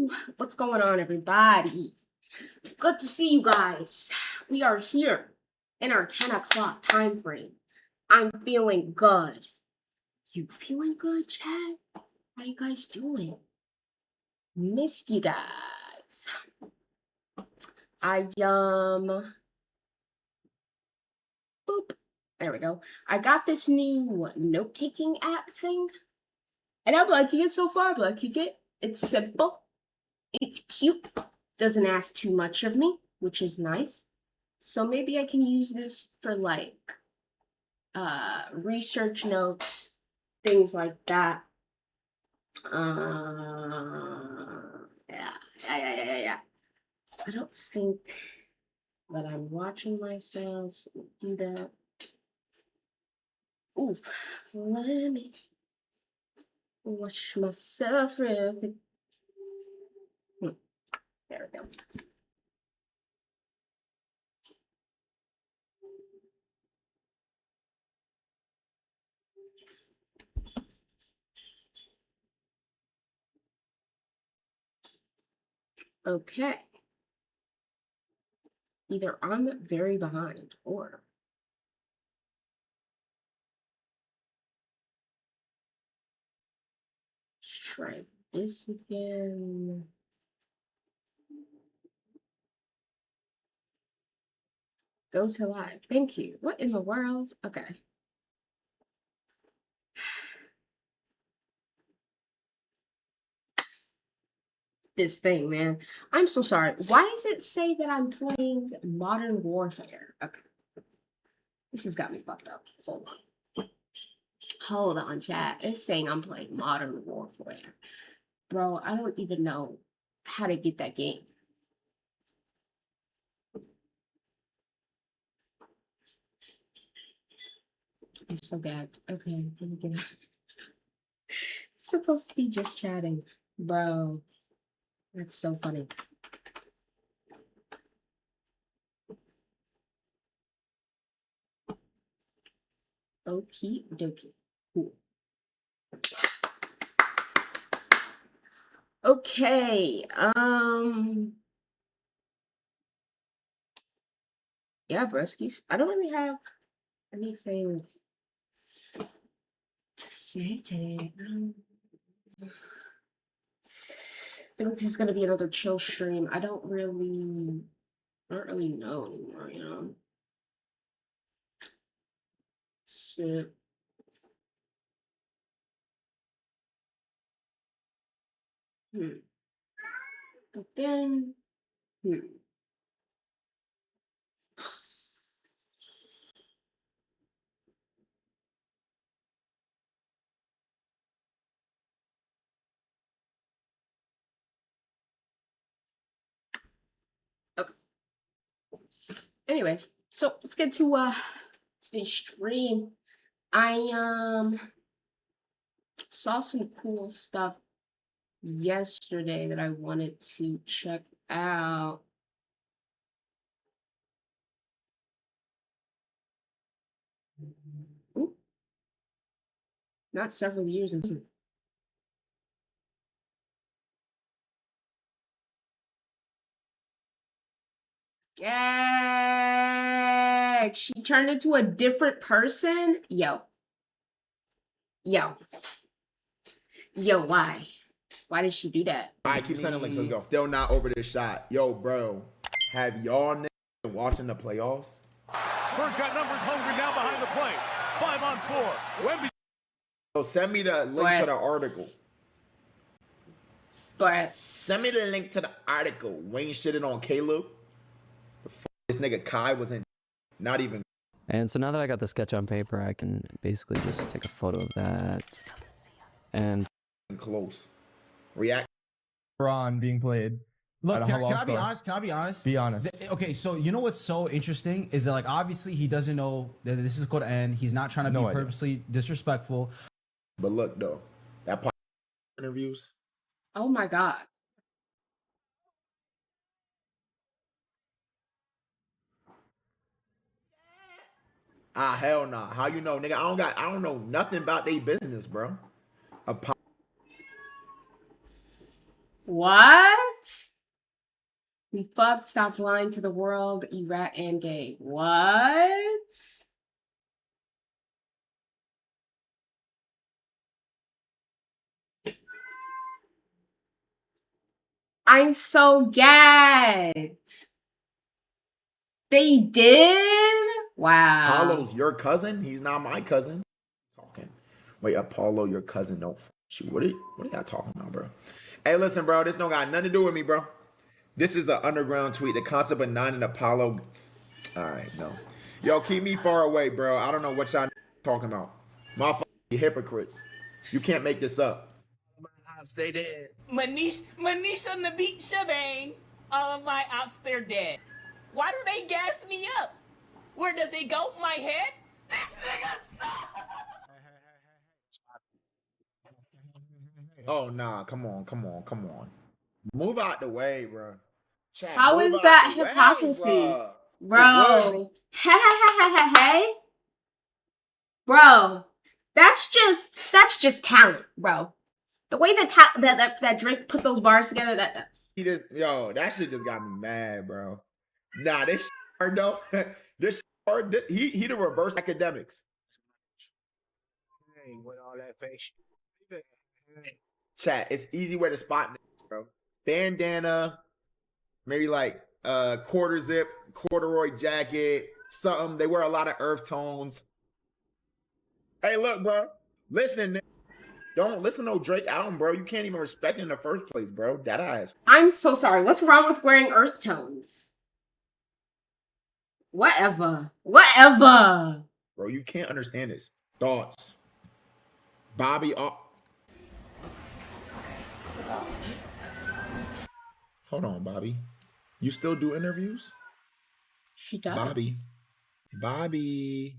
Woo! What's going on, everybody? Good to see you guys. We are here in our 10 o'clock time frame. I'm feeling good. You feeling good, Chad? How you guys doing? Missed you guys. Boop. There we go. I got this new note-taking app thing, and I'm liking it so far. I'm liking it. It's simple. It's cute. Doesn't ask too much of me, which is nice. So maybe I can use this for like research notes, things like that. Yeah. I don't think that I'm watching myself, so we'll do that. Oof. Let me watch myself real quick. There we go. Okay. Either I'm very behind or let's try this again. Go to live. Thank you. What in the world? Okay. This thing, man. I'm so sorry. Why does it say that I'm playing Modern Warfare? Okay. This has got me fucked up. Hold on, chat. It's saying I'm playing Modern Warfare. Bro, I don't even know how to get that game. I'm so gagged. Okay, let me get out. It's supposed to be just chatting. Bro, that's so funny. Okie dokie. Cool. Okay, yeah, broskies. I don't really have anything to say today. I feel like this is gonna be another chill stream. I don't really know anymore, you know? Shit. But then, Okay. Anyways, so let's get to today's stream. I saw some cool stuff yesterday that I wanted to check out. Ooh. Not several years in prison. Gag! She turned into a different person? Yo, why? Why did she do that? All right, keep sending links. Let's go. Still not over this shot. Yo, bro. Have y'all been watching the playoffs? Spurs got numbers hungry now behind the plate. 5-on-4. Wemby. So send me the link to the article. Send me the link to the article. Wayne shitted on Caleb. This nigga Kai wasn't not even. And so now that I got the sketch on paper, I can basically just take a photo of that and close. React. Ron being played. Look, can I be honest? Can I be honest? Be honest. Okay, so you know what's so interesting is that, like, obviously he doesn't know that this is going to end. He's not trying to be purposely disrespectful. But look, though, that part interviews. Oh my god. Ah, hell nah. How you know, nigga? I don't know nothing about their business, bro. What? We fucked, stopped lying to the world, you rat and gay. What? I'm so gagged. They did? Wow. Apollo's your cousin? He's not my cousin. Talking. Wait, Apollo, your cousin? Don't f you. What are y'all talking about, bro? Hey, listen, bro. This don't got nothing to do with me, bro. This is the underground tweet. The concept of Nine and Apollo. All right, no. Yo, keep me far away, bro. I don't know what y'all talking about. My hypocrites. You can't make this up. Stay dead. Manish on the beach, shebang. All of my ops, they're dead. Why do they gas me up? Where does it go? My head? This nigga sucks. Oh, nah. Come on. Move out the way, bro. Chat, How move is out that the way, hypocrisy? bro. Bro. Hey. Bro. That's just talent, bro. The way that Drake put those bars together, that shit just got me mad, bro. Nah, this shit hard though. This shit hard. He the reverse academics. With all that face. Chat, it's easy way to spot niggas, bro. Bandana, maybe like quarter zip, corduroy jacket, something. They wear a lot of earth tones. Hey, look, bro. Listen. Don't listen to no Drake album, bro. You can't even respect it in the first place, bro. That ass. I'm so sorry. What's wrong with wearing earth tones? Whatever. Bro, you can't understand this. Thoughts. Bobby. Hold on, Bobby. You still do interviews? She does. Bobby,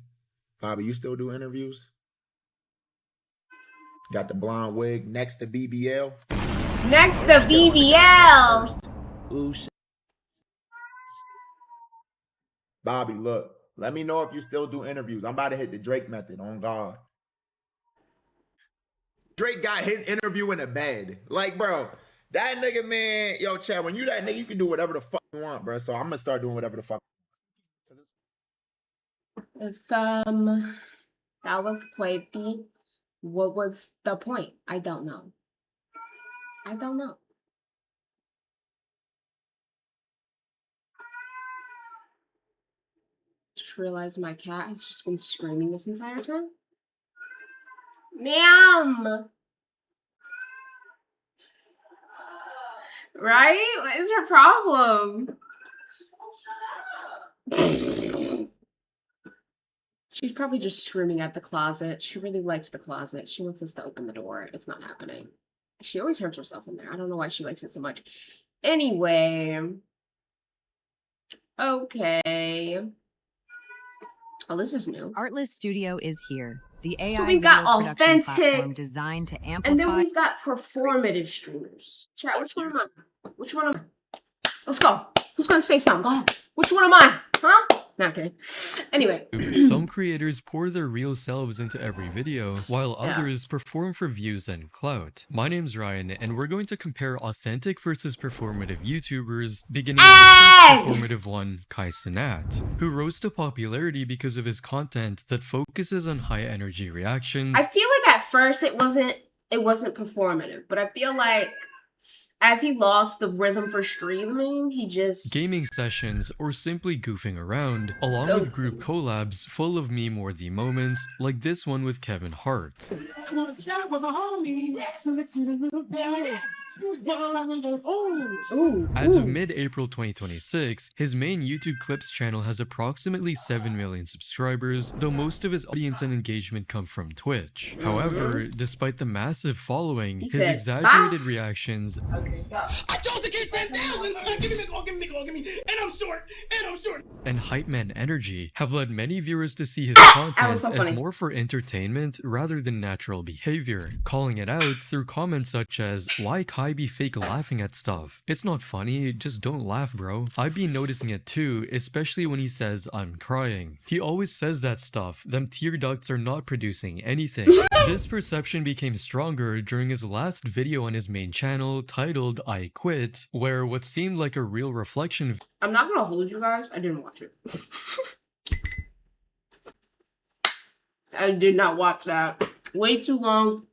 you still do interviews? Got the blonde wig next to BBL. Ooh, shit. Bobby, look. Let me know if you still do interviews. I'm about to hit the Drake method, on God. Drake got his interview in a bed. Like, bro, that nigga, man. Yo, Chad, when you that nigga, you can do whatever the fuck you want, bro. So I'm going to start doing whatever the fuck. If that was Quavy, what was the point? I don't know. Just realized my cat has just been screaming this entire time. Ma'am! Right? What is her problem? She's probably just screaming at the closet. She really likes the closet. She wants us to open the door. It's not happening. She always hurts herself in there. I don't know why she likes it so much. Anyway. Okay. Oh, this is new. Artlist Studio is here. The AI so we've got authentic platform designed to amplify. And then we've got performative streamers. Chat, which one am I? Which one am I? Let's go. Who's gonna say something? Go ahead. Which one am I? Huh? Not kidding. Anyway. Some creators pour their real selves into every video, while others perform for views and clout. My name's Ryan, and we're going to compare authentic versus performative YouTubers, beginning with the first performative one, Kai Cenat, who rose to popularity because of his content that focuses on high-energy reactions. I feel like at first it wasn't performative, but I feel like as he lost the rhythm for streaming, he just... gaming sessions or simply goofing around, along with group collabs full of meme-worthy moments, like this one with Kevin Hart. As of mid-April 2026, his main YouTube Clips channel has approximately 7 million subscribers, though most of his audience and engagement come from Twitch. However, despite the massive following, his exaggerated reactions I chose to get 10,000! Give me, and I'm short! And hype man energy have led many viewers to see his content as more for entertainment rather than natural behavior, calling it out through comments such as, "Why Kai Kai be fake laughing at stuff. It's not funny, just don't laugh, bro. I've been noticing it too, especially when he says I'm crying. He always says that stuff, them tear ducts are not producing anything. This perception became stronger during his last video on his main channel titled I Quit, where what seemed like a real reflection. I'm not gonna hold you guys, I didn't watch it. I did not watch that. Way too long.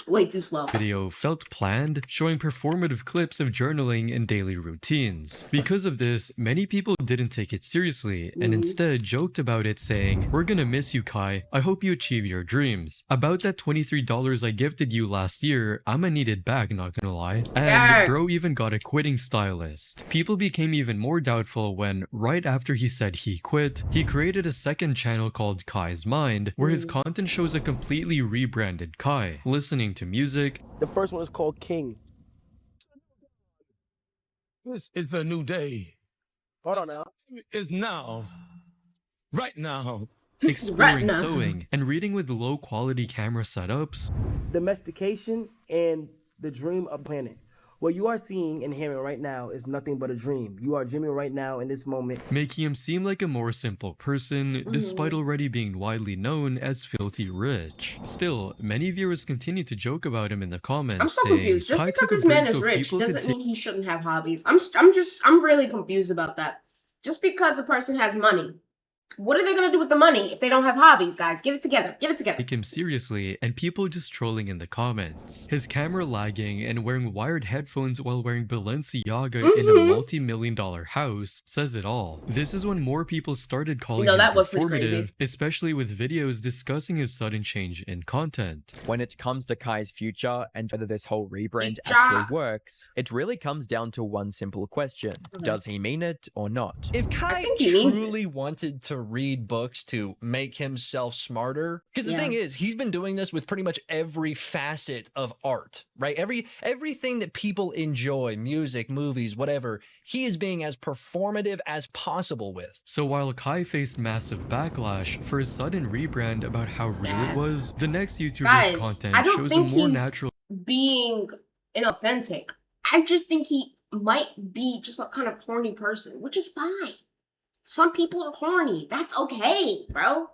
Way too slow. Video felt planned, showing performative clips of journaling and daily routines. Because of this, many people didn't take it seriously and instead joked about it, saying, "We're gonna miss you, Kai. I hope you achieve your dreams. About that $23 I gifted you last year, I'ma need it back, not gonna lie." And bro even got a quitting stylist. People became even more doubtful when, right after he said he quit, he created a second channel called Kai's Mind, where his content shows a completely rebranded Kai, listening to music. The first one is called King. This is the new day. Hold on now. Is now. Right now. Exploring sewing and reading with low quality camera setups. Domestication and the dream of planet. What you are seeing and hearing right now is nothing but a dream. You are dreaming right now in this moment. Making him seem like a more simple person, despite already being widely known as filthy rich. Still, many viewers continue to joke about him in the comments. I'm so saying, confused. Just Kai because took a this man break is so rich people doesn't could mean he shouldn't have hobbies. I'm really confused about that. Just because a person has money, what are they gonna do with the money if they don't have hobbies, guys? Get it together. Get it together. take him seriously, and people just trolling in the comments. His camera lagging and wearing wired headphones while wearing Balenciaga in a multi-million-dollar house says it all. This is when more people started calling him that was pretty performative, crazy. especially with videos discussing his sudden change in content. When it comes to Kai's future and whether this whole rebrand actually works, it really comes down to one simple question. Does he mean it or not? If Kai truly wanted to read books to make himself smarter, because the thing is, he's been doing this with pretty much every facet of art, right? Everything that people enjoy, music, movies, whatever, he is being as performative as possible with. So while Kai faced massive backlash for his sudden rebrand about how real it was, the next YouTuber's content shows a more natural being inauthentic. I just think he might be just a kind of horny person, which is fine. Some people are horny. That's okay, bro.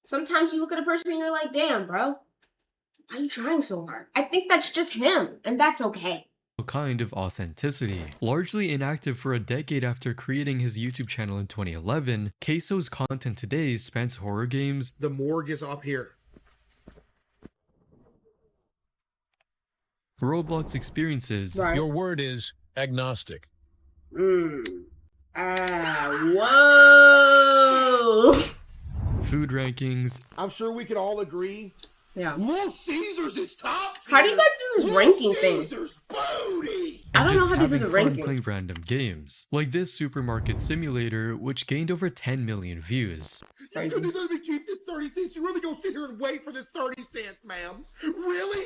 Sometimes you look at a person and you're like, damn, bro, why are you trying so hard? I think that's just him, and that's okay. kind of authenticity. Largely inactive for a decade after creating his YouTube channel in 2011, Queso's content today spans horror games. The morgue is up here. Roblox experiences. Your word is agnostic. Whoa! Food rankings. I'm sure we could all agree. Yeah. Little Caesars is top tier. How do you guys do this ranking thing? Booty. I don't know how to do the ranking. Playing random games, like this supermarket simulator, which gained over 10 million views. You couldn't let me keep this 30 cents. You really gonna sit here and wait for this 30 cents, ma'am? Really?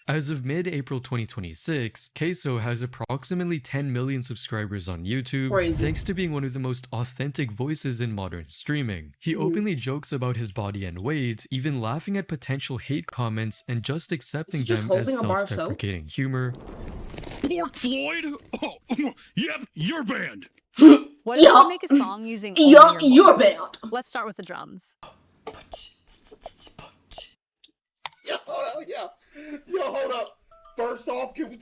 As of mid-April 2026, Queso has approximately 10 million subscribers on YouTube, thanks to being one of the most authentic voices in modern streaming. He openly jokes about his body and weight, even laughing at potential hate comments and just accepting them as self-deprecating humor. Pork Floyd? Oh, yep, you're banned. What if you make a song using only your voice? Banned. Let's start with the drums. Yo, hold up. First off, can we...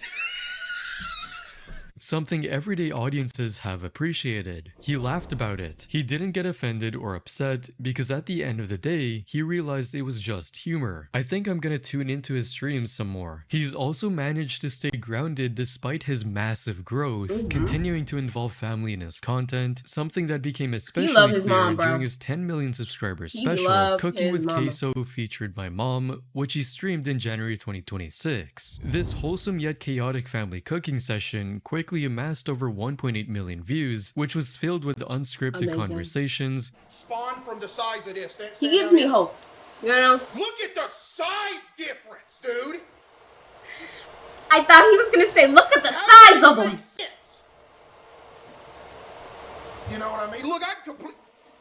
Something everyday audiences have appreciated. He laughed about it. He didn't get offended or upset because at the end of the day, he realized it was just humor. I think I'm gonna tune into his streams some more. He's also managed to stay grounded despite his massive growth, continuing to involve family in his content, something that became especially clear during his 10 million subscriber special, Cooking with Queso, featured my mom, which he streamed in January 2026. This wholesome yet chaotic family cooking session quickly amassed over 1.8 million views, which was filled with unscripted conversations. Spawn from the size of this. He gives me hope, you know? Look at the size difference, dude. I thought he was gonna say, look at the size of him. You know what I mean? Look, I'm complete.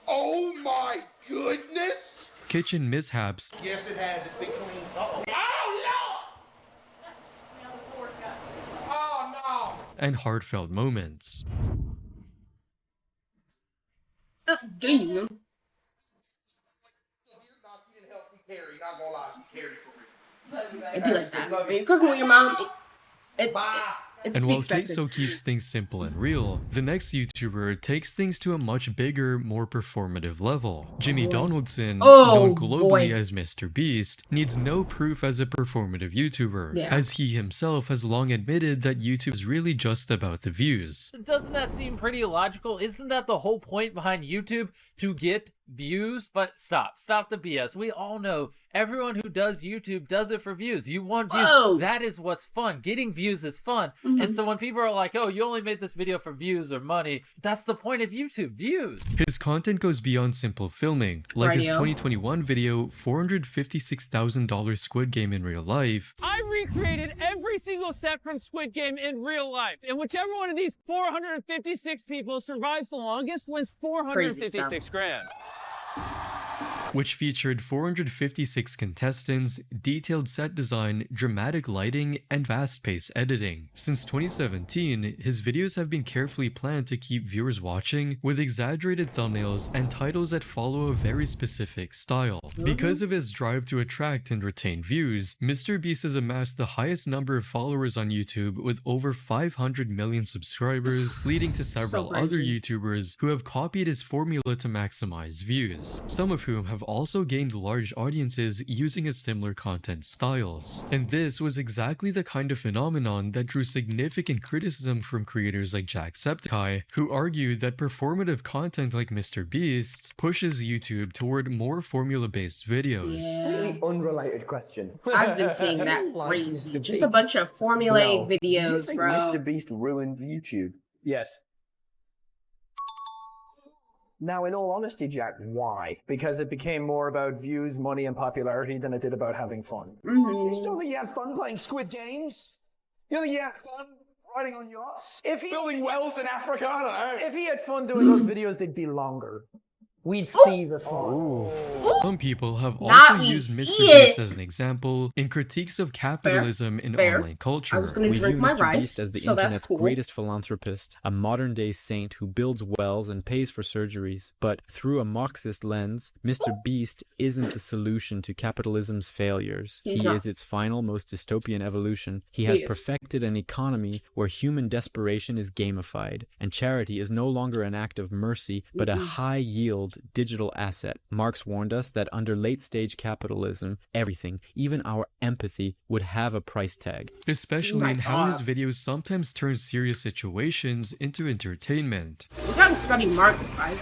Oh my goodness. kitchen mishaps, Yes, it has. It's been clean. Uh-oh. Oh, no! and heartfelt moments. Damn. It'd be like that. When you're cooking with your mom, it And while expected. Queso keeps things simple and real, the next YouTuber takes things to a much bigger, more performative level. Jimmy Donaldson, known globally as Mr. Beast, needs no proof as a performative YouTuber, as he himself has long admitted that YouTube is really just about the views. Doesn't that seem pretty illogical? Isn't that the whole point behind YouTube? To get views? But stop the BS. We all know everyone who does YouTube does it for views. You want views. Whoa. That is what's fun. Getting views is fun. And so when people are like, oh, you only made this video for views or money, that's the point of YouTube, views. His content goes beyond simple filming, like his 2021 video, $456,000 Squid Game in real life. I recreated every single set from Squid Game in real life, and whichever one of these 456 people survives the longest wins 456 grand. Which featured 456 contestants, detailed set design, dramatic lighting, and fast-paced editing. Since 2017, his videos have been carefully planned to keep viewers watching, with exaggerated thumbnails and titles that follow a very specific style. Because of his drive to attract and retain views, Mr. Beast has amassed the highest number of followers on YouTube with over 500 million subscribers, leading to several other YouTubers who have copied his formula to maximize views, some of whom have also gained large audiences using his similar content styles. And this was exactly the kind of phenomenon that drew significant criticism from creators like Jacksepticeye, who argued that performative content like Mr. Beast's pushes YouTube toward more formula-based videos. Completely unrelated question. I've been seeing that crazy. Just a bunch of formulaic videos, Do you think bro. Mr. Beast ruined YouTube? Yes. Now, in all honesty, Jack, why? Because it became more about views, money, and popularity than it did about having fun. You just don't think he had fun playing Squid Games? You don't think he had fun riding on yachts? Building wells in Africa? I don't know. If he had fun doing those videos, they'd be longer. We'd see the fun. Some people have also used Mr. Beast as an example in critiques of capitalism in online culture. We view Mr. Beast as the internet's greatest philanthropist, a modern-day saint who builds wells and pays for surgeries. But through a Marxist lens, Mr. Beast isn't the solution to capitalism's failures. He is its final, most dystopian evolution. He has perfected an economy where human desperation is gamified, and charity is no longer an act of mercy, but a high-yield digital asset. Marx warned us that under late-stage capitalism, everything, even our empathy, would have a price tag. Especially in how his videos sometimes turn serious situations into entertainment. We gotta study Marx, guys.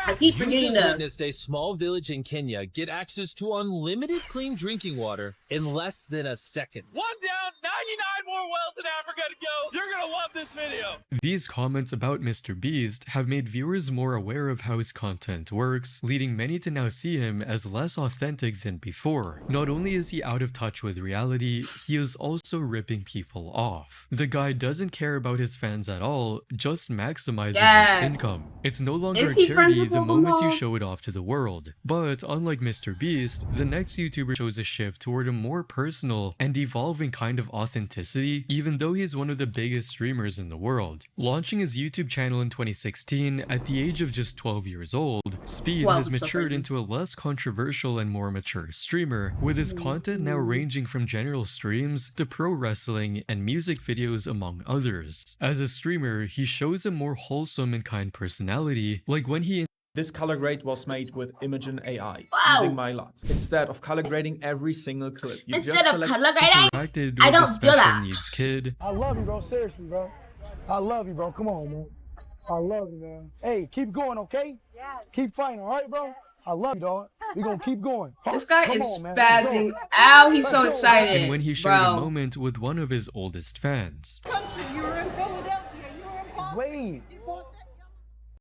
I keep forgetting You just to... witnessed a small village in Kenya get access to unlimited clean drinking water in less than a second. One down, 99 more wells in Africa to go. You're gonna love this video. These comments about Mr. Beast have made viewers more aware of how his content works, leading many to now see him as less authentic than before. Not only is he out of touch with reality, he is also ripping people off. The guy doesn't care about his fans at all, just maximizing his income. It's no longer a charity the moment you show it off to the world. But unlike Mr. Beast, the next YouTuber shows a shift toward a more personal and evolving kind of authenticity, even though he is one of the biggest streamers in the world. Launching his YouTube channel in 2016 at the age of just 12 years old, Speed has matured into a less controversial and more mature streamer, with his content now ranging from general streams to pro wrestling and music videos among others. As a streamer, he shows a more wholesome and kind personality, like when he This color grade was made with Imagen AI, using my LUT. Instead of color grading every single clip, you just select interacted with a special needs kid. I love you, bro. Seriously, bro. I love you, bro. Come on, man. I love you, man. Hey, keep going, okay? Yeah. Keep fighting, all right, bro? I love you, dog. We're gonna keep going. This guy is spazzing out. He's so excited. And when he shared a moment with one of his oldest fans. You were in Philadelphia. You were in Boston.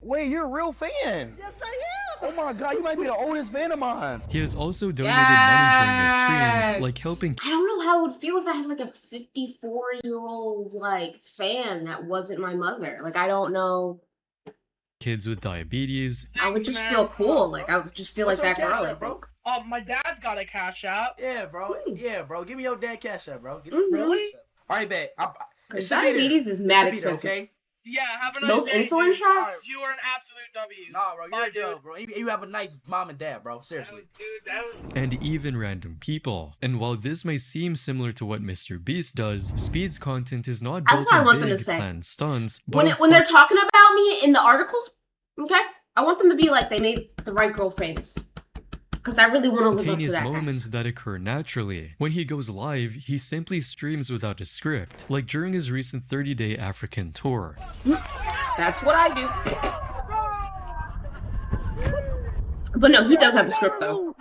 Wait, you're a real fan? Yes, I am. Oh my God, you might be the oldest fan of mine. He has also donated money during his streams, like helping. I don't know how it would feel if I had like a 54-year-old like fan that wasn't my mother. Like I don't know. kids with diabetes. I would just feel cool. Like, I would just feel like that girl, I think. My dad's got a cash app. Yeah, bro. Yeah, bro. Give me your dad cash app, bro. Really? All right, bet. Because diabetes is mad expensive. Okay? Yeah, have a nice Those day, insulin dude. shots? You are an absolute W. Nah, bro. Bye, You're a dude. dub, bro. You have a nice mom and dad, bro. Seriously. And even random people. And while this may seem similar to what Mr. Beast does, Speed's content is not That's built what I on want them to big say. planned stunts, but When they're talking about me in the articles, okay, I want them to be like, they made the right girl famous. Because I really want to live up to spontaneous that, moments guys. that occur naturally. When he goes live, he simply streams without a script, like during his recent 30-day African tour. That's what I do. But no, he does have a script though.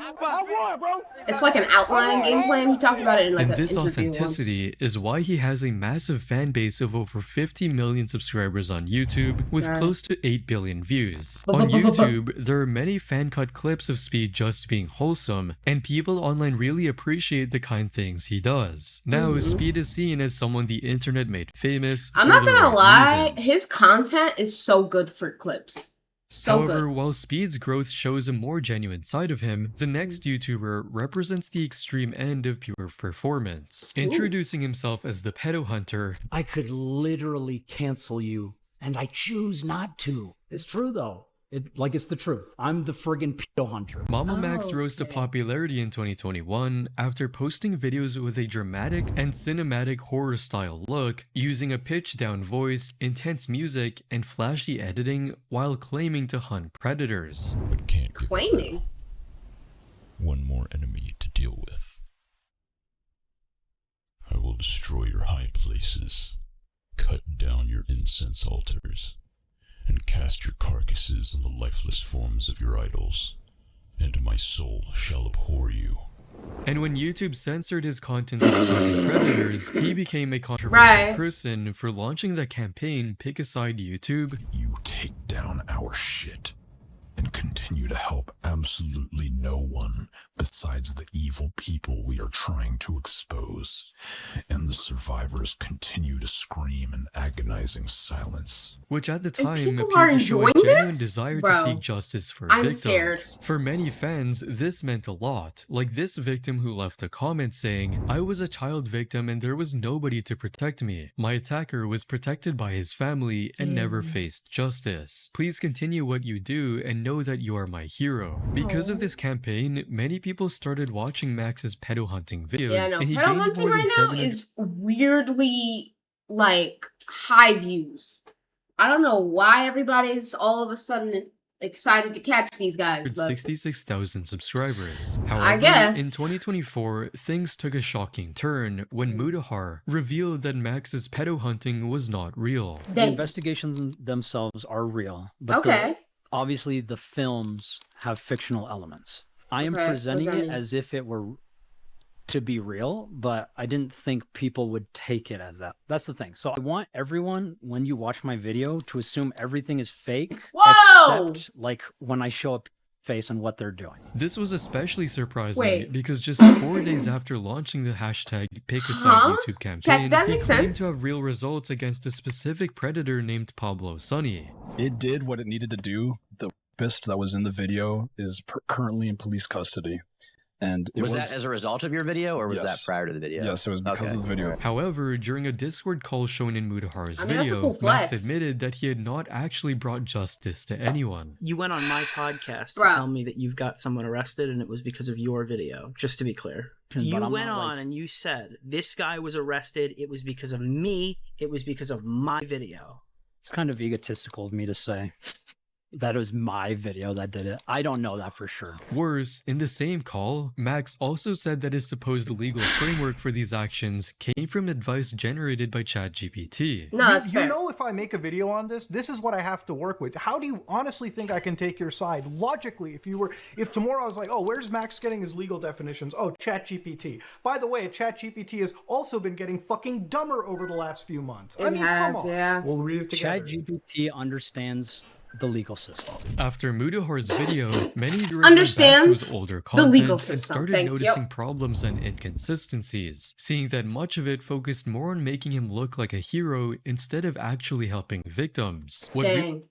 It's like an outline game plan. He talked about it in like And an this interview once. authenticity is why he has a massive fan base of over 50 million subscribers on YouTube, with Right. close to 8 billion views. On YouTube, there are many fan-cut clips of Speed just being wholesome, and people online really appreciate the kind things he does. Now, Speed is seen as someone the internet made famous. I'm for not the gonna right lie, reasons. his content is so good for clips. So However, good. while Speed's growth shows a more genuine side of him, the next YouTuber represents the extreme end of pure performance. Introducing himself as the pedo hunter, I could literally cancel you, and I choose not to. It's true though. It's the truth. I'm the friggin' pedo hunter. Mama Max rose to popularity in 2021 after posting videos with a dramatic and cinematic horror style look, using a pitched down voice, intense music, and flashy editing while claiming to hunt predators. Claiming? One more enemy to deal with. I will destroy your high places, cut down your incense altars, and cast your carcasses on the lifeless forms of your idols, and my soul shall abhor you. And when YouTube censored his content describing predators, he became a controversial Right. person for launching the campaign Pick a Side YouTube. You take down our shit and continue to help absolutely no one besides the evil people we are trying to expose, and the survivors continue to scream in agonizing silence. Which at the And time people appeared are to show a enjoying genuine this? desire to Bro, seek justice for I'm victims. scared. For many fans, this meant a lot. Like this victim who left a comment saying, "I was a child victim and there was nobody to protect me. My attacker was protected by his family and never faced justice. Please continue what you do and know that you are my hero." Because of this campaign, many people started watching Max's pedo hunting videos, Yeah, no, and he pedo gained hunting more than right now 700 is weirdly, like, high views. I don't know why everybody's all of a sudden excited to catch these guys, but 66,000 subscribers. However, guess. in 2024, things took a shocking turn when Mudahar revealed that Max's pedo hunting was not real. The investigations themselves are real, but Okay. obviously the films have fictional elements. I am Okay, what presenting does that it mean? as if it were to be real, but I didn't think people would take it as that. That's the thing. So I want everyone, when you watch my video, to assume everything is fake, Whoa! except like when I show up face and what they're doing. This was especially surprising Wait. because just 4 days after launching the hashtag #PickASide Huh? YouTube campaign, Check, that he makes claimed sense. to have real results against a specific predator named Pablo Sunny. It did what it needed to do. The rapist that was in the video is currently in police custody. And it Was that as a result of your video, or was that Yes. prior to the video? Yes, it was because of the video. However, during a Discord call shown in Mudahar's I mean, that's a video, cool Max flex. admitted that he had not actually brought justice to anyone. You went on my podcast Bruh. to tell me that you've got someone arrested and it was because of your video, just to be clear. But You I'm went not, on and you said, this guy was arrested, it was because of me, it was because of my video. It's kind of egotistical of me to say that it was my video that did it. I don't know that for sure. Worse, in the same call, Max also said that his supposed legal framework for these actions came from advice generated by ChatGPT. No, that's You fair. know, if I make a video on this, this is what I have to work with. How do you honestly think I can take your side? Logically, if tomorrow I was like, oh, where's Max getting his legal definitions? Oh, ChatGPT. By the way, ChatGPT has also been getting fucking dumber over the last few months. I It mean, has, come on. yeah. We'll read it together. ChatGPT understands the legal system. After Mudahar's video, many viewers went back to Understands his older the content legal and system. started Thank you. noticing problems and inconsistencies, seeing that much of it focused more on making him look like a hero instead of actually helping victims. What Dang.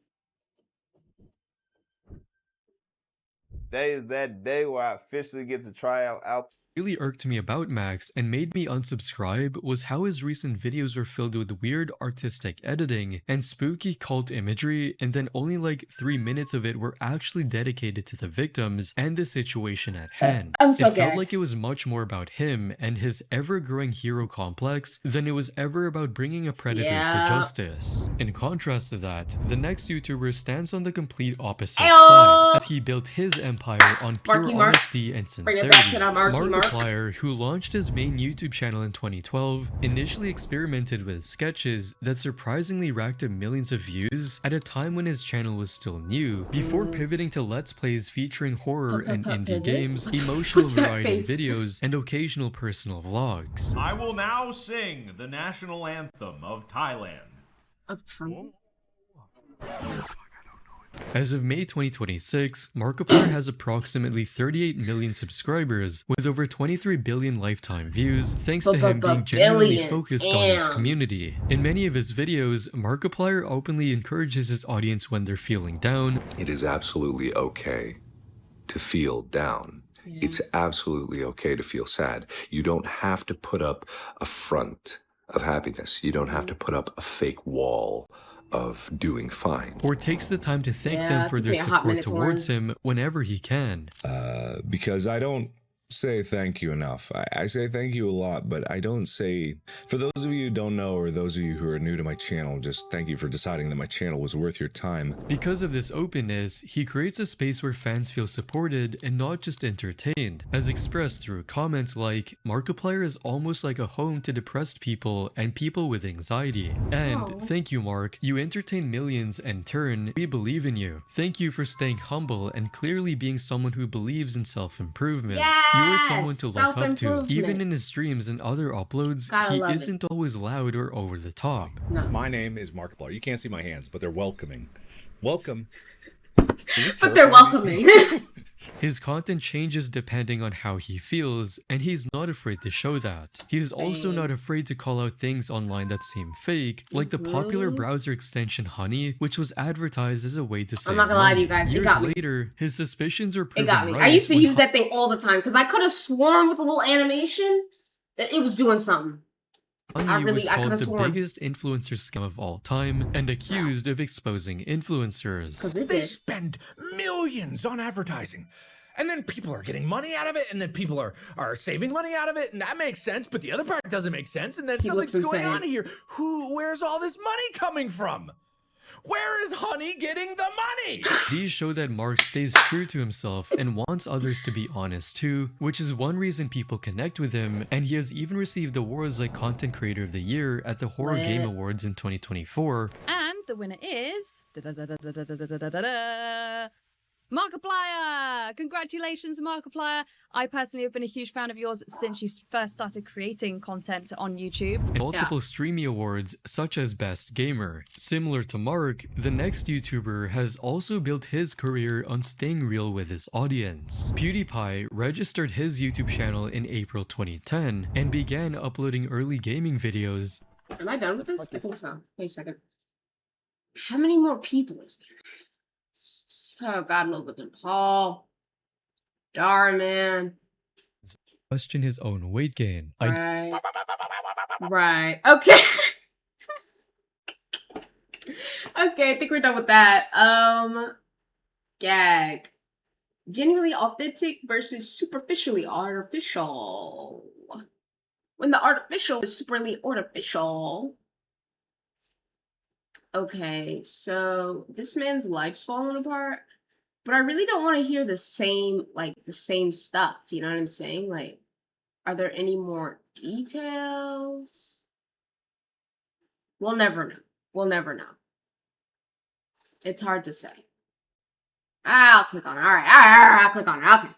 Today is that day where I officially get to try out. Really irked me about Max and made me unsubscribe was how his recent videos were filled with weird artistic editing and spooky cult imagery, and then only like 3 minutes of it were actually dedicated to the victims and the situation at hand. I'm so It felt gagged. like it was much more about him and his ever-growing hero complex than it was ever about bringing a predator Yeah. to justice. In contrast to that, the next YouTuber stands on the complete opposite Ayo! side, as he built his empire on pure Marky Mark. honesty and Bring sincerity. it back to that Marky Mark. Markiplier, who launched his main YouTube channel in 2012, initially experimented with sketches that surprisingly racked up millions of views at a time when his channel was still new, before pivoting to Let's Plays featuring horror and indie Pivot? games, emotional What's that variety face? videos, and occasional personal vlogs. I will now sing the national anthem of Thailand. Of Thailand? As of May 2026, Markiplier has approximately 38 million subscribers with over 23 billion lifetime views, thanks to him being genuinely Billion. focused on his Damn. community. In many of his videos, Markiplier openly encourages his audience when they're feeling down. It is absolutely okay to feel down. It's absolutely okay to feel sad. You don't have to put up a front of happiness. You don't have to put up a fake wall of doing fine. Or takes the time to thank Yeah, them it for took their me a hot support minute to towards him whenever he can. Because I don't say thank you enough. I say thank you a lot, but I don't say, for those of you who don't know, or those of you who are new to my channel, just thank you for deciding that my channel was worth your time. Because of this openness, he creates a space where fans feel supported and not just entertained, as expressed through comments like, Markiplier is almost like a home to depressed people and people with anxiety. And, thank you Mark, you entertain millions and turn, we believe in you. Thank you for staying humble and clearly being someone who believes in self-improvement. You are someone to look up to. self-improvement. Even in his streams and other uploads, Gotta he love it. isn't always loud or over the top. My name is Markiplier. You can't see my hands, but they're welcoming. Welcome. But they're welcoming. His content changes depending on how he feels, and he's not afraid to show that. He is also not afraid to call out things online that seem fake, like the popular browser extension Honey, which was advertised as a way to save I'm not gonna lie to you money. guys, it Years got me. later, his suspicions are It proven got me. right I used to when use that thing all the time because I could have sworn with a little animation that it was doing something. Honey was I called could've the sworn. biggest influencer scam of all time and accused of exposing influencers. They spend millions on advertising. And then people are getting money out of it, and then people are saving money out of it, and that makes sense, but the other part doesn't make sense, and then He looks something's going insane. on here. Where's all this money coming from? Where is Honey getting the money? These show that Mark stays true to himself and wants others to be honest too, which is one reason people connect with him, and he has even received awards like Content Creator of the Year at the Horror Lit. Game Awards in 2024. And the winner is Markiplier! Congratulations, Markiplier! I personally have been a huge fan of yours since you first started creating content on YouTube. And multiple Streamy Awards, such as Best Gamer. Similar to Mark, the next YouTuber has also built his career on staying real with his audience. PewDiePie registered his YouTube channel in April 2010 and began uploading early gaming videos. Am I done with this? I think so. Wait a second. How many more people is there? Oh God, Logan Paul. Darn, man. Question his own weight gain. Right. Right. Okay. Okay, I think we're done with that. Gag. Genuinely authentic versus superficially artificial. When the artificial is superly artificial. Okay, so this man's life's falling apart, but I really don't want to hear the same stuff, you know what I'm saying? Like, are there any more details? We'll never know. We'll never know. It's hard to say. I'll click on it. All right, I'll click on it. Okay.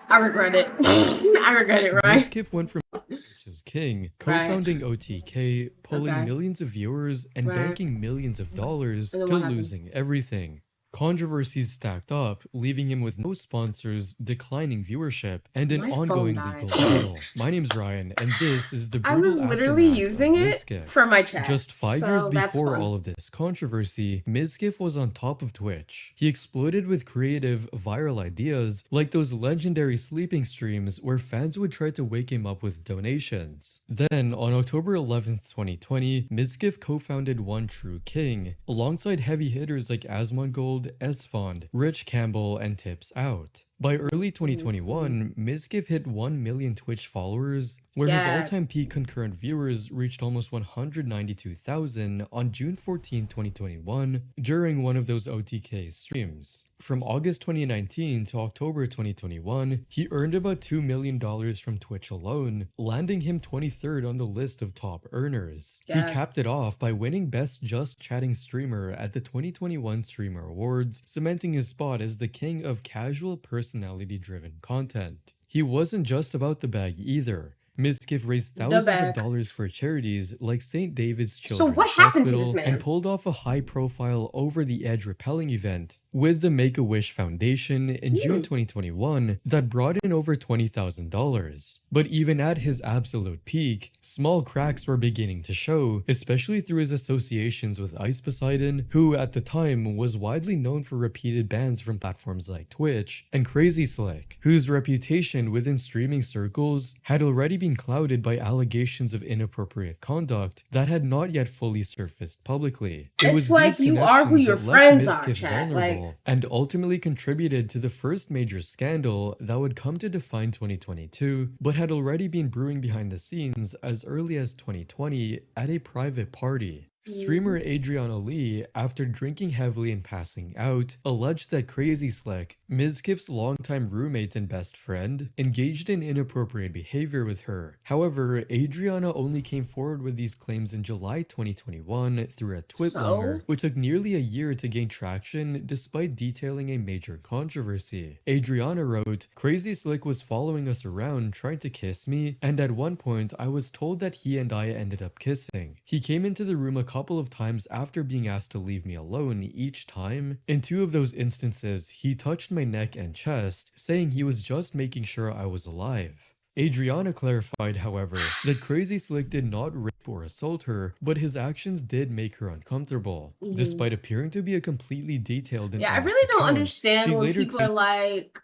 I regret it. I regret it, right? This kid went from which is king, co-founding OTK, pulling millions of viewers and Right. banking millions of dollars, And then to what happened? losing everything. Controversies stacked up, leaving him with no sponsors, declining viewership, and an ongoing legal battle. My name's Ryan, and this is the I brutal was literally aftermath using of it Mizkif. for my chat. Just 5 so years that's before fun. all of this controversy, Mizkif was on top of Twitch. He exploded with creative, viral ideas like those legendary sleeping streams where fans would try to wake him up with donations. Then, on October 11th, 2020, Mizkif co-founded One True King, alongside heavy hitters like Asmongold, Esfond, Rich Campbell, and Tips Out. By early 2021, Mizkif hit 1 million Twitch followers, where his all-time peak concurrent viewers reached almost 192,000 on June 14, 2021, during one of those OTK streams. From August 2019 to October 2021, he earned about $2 million from Twitch alone, landing him 23rd on the list of top earners. He capped it off by winning Best Just Chatting Streamer at the 2021 Streamer Awards, cementing his spot as the king of casual personality-driven content. He wasn't just about the bag either. Mizkif raised thousands of dollars for charities like St. David's Children's Hospital and pulled off a high-profile over-the-edge rappelling event with the Make-A-Wish Foundation in June 2021 that brought in over $20,000. But even at his absolute peak, small cracks were beginning to show, especially through his associations with Ice Poseidon, who at the time was widely known for repeated bans from platforms like Twitch, and Crazy Slick, whose reputation within streaming circles had already been clouded by allegations of inappropriate conduct that had not yet fully surfaced publicly. It was like these you are who connections your that friends left are, Mizkif chat. vulnerable and ultimately contributed to the first major scandal that would come to define 2022, but had already been brewing behind the scenes as early as 2020 at a private party. Streamer Adriana Lee, after drinking heavily and passing out, alleged that Crazy Slick, Mizkif's longtime roommate and best friend, engaged in inappropriate behavior with her. However, Adriana only came forward with these claims in July 2021 through a Twitlonger, which took nearly a year to gain traction despite detailing a major controversy. Adriana wrote, "Crazy Slick was following us around trying to kiss me, and at one point I was told that he and I ended up kissing. He came into the room a couple of times after being asked to leave me alone each time. In 2 of those instances, he touched my neck and chest, saying he was just making sure I was alive." Adriana clarified, however, that Crazy Slick did not rape or assault her, but his actions did make her uncomfortable. Despite appearing to be a completely detailed and I honest really don't account, understand she when later people are like,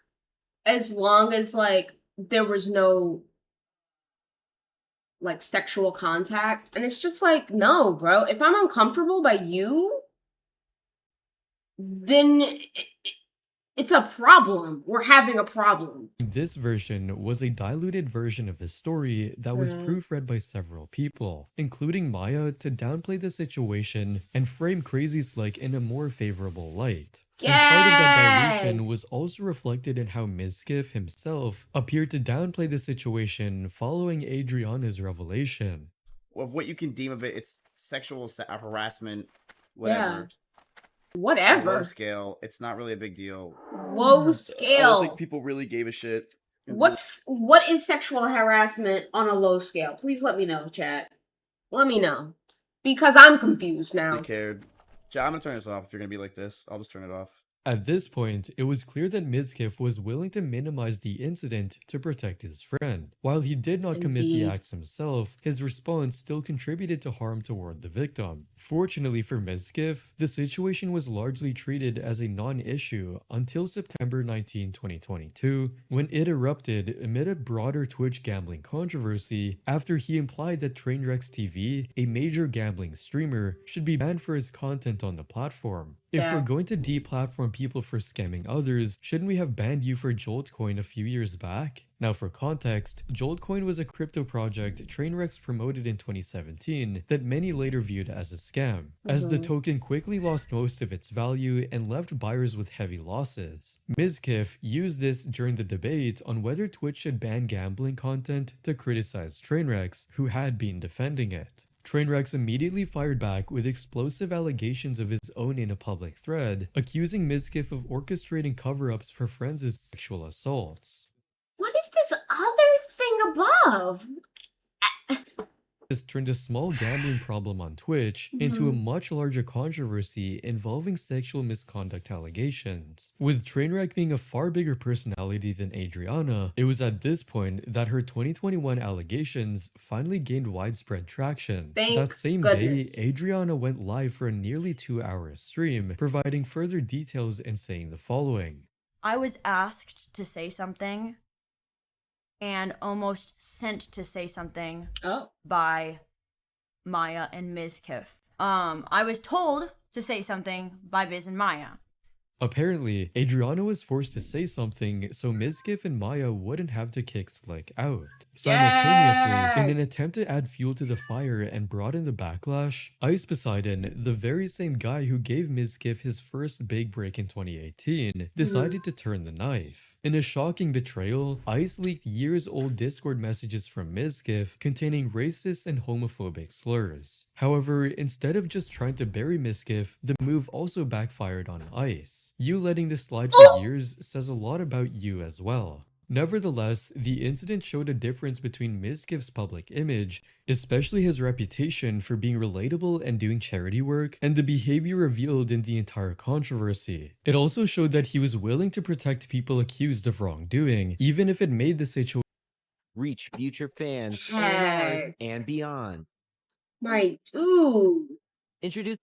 as long as like there was no like sexual contact, and it's just like, no, bro, if I'm uncomfortable by you, then it's a problem. We're having a problem. This version was a diluted version of the story that was proofread by several people, including Maya, to downplay the situation and frame Crazy Slick in a more favorable light. And part of that dilution was also reflected in how Mizkif himself appeared to downplay the situation following Adriana's revelation. Of what you can deem of it, it's sexual harassment, whatever. Whatever. Low scale, it's not really a big deal. Low scale. I don't think people really gave a shit. What is sexual harassment on a low scale? Please let me know, chat. Let me know. Because I'm confused now. They cared. Chat, I'm gonna turn this off if you're gonna be like this. I'll just turn it off. At this point, it was clear that Mizkif was willing to minimize the incident to protect his friend. While he did not commit the acts himself, his response still contributed to harm toward the victim. Fortunately for Mizkif, the situation was largely treated as a non-issue until September 19, 2022, when it erupted amid a broader Twitch gambling controversy after he implied that Trainwrecks TV, a major gambling streamer, should be banned for his content on the platform. If we're going to deplatform people for scamming others, shouldn't we have banned you for Joltcoin a few years back? Now for context, Joltcoin was a crypto project Trainwrecks promoted in 2017 that many later viewed as a scam, as the token quickly lost most of its value and left buyers with heavy losses. Mizkif used this during the debate on whether Twitch should ban gambling content to criticize Trainwrecks, who had been defending it. Trainwrecks immediately fired back with explosive allegations of his own in a public thread, accusing Mizkif of orchestrating cover-ups for friends' sexual assaults. What is this other thing above? This turned a small gambling problem on Twitch into a much larger controversy involving sexual misconduct allegations. With Trainwreck being a far bigger personality than Adriana, it was at this point that her 2021 allegations finally gained widespread traction. Thank That same goodness. day, Adriana went live for a nearly 2-hour stream, providing further details and saying the following. I was asked to say something and almost sent to say something by Maya and Mizkif. I was told to say something by Biz and Maya. Apparently, Adriana was forced to say something so Mizkif and Maya wouldn't have to kick Slick out. Simultaneously, in an attempt to add fuel to the fire and broaden the backlash, Ice Poseidon, the very same guy who gave Mizkif his first big break in 2018, decided to turn the knife. In a shocking betrayal, Ice leaked years-old Discord messages from Mizkif containing racist and homophobic slurs. However, instead of just trying to bury Mizkif, the move also backfired on Ice. You letting this slide for years says a lot about you as well. Nevertheless, the incident showed a difference between Mizkif's public image, especially his reputation for being relatable and doing charity work, and the behavior revealed in the entire controversy. It also showed that he was willing to protect people accused of wrongdoing, even if it made the situation reach future fans and beyond. My dude. Introduce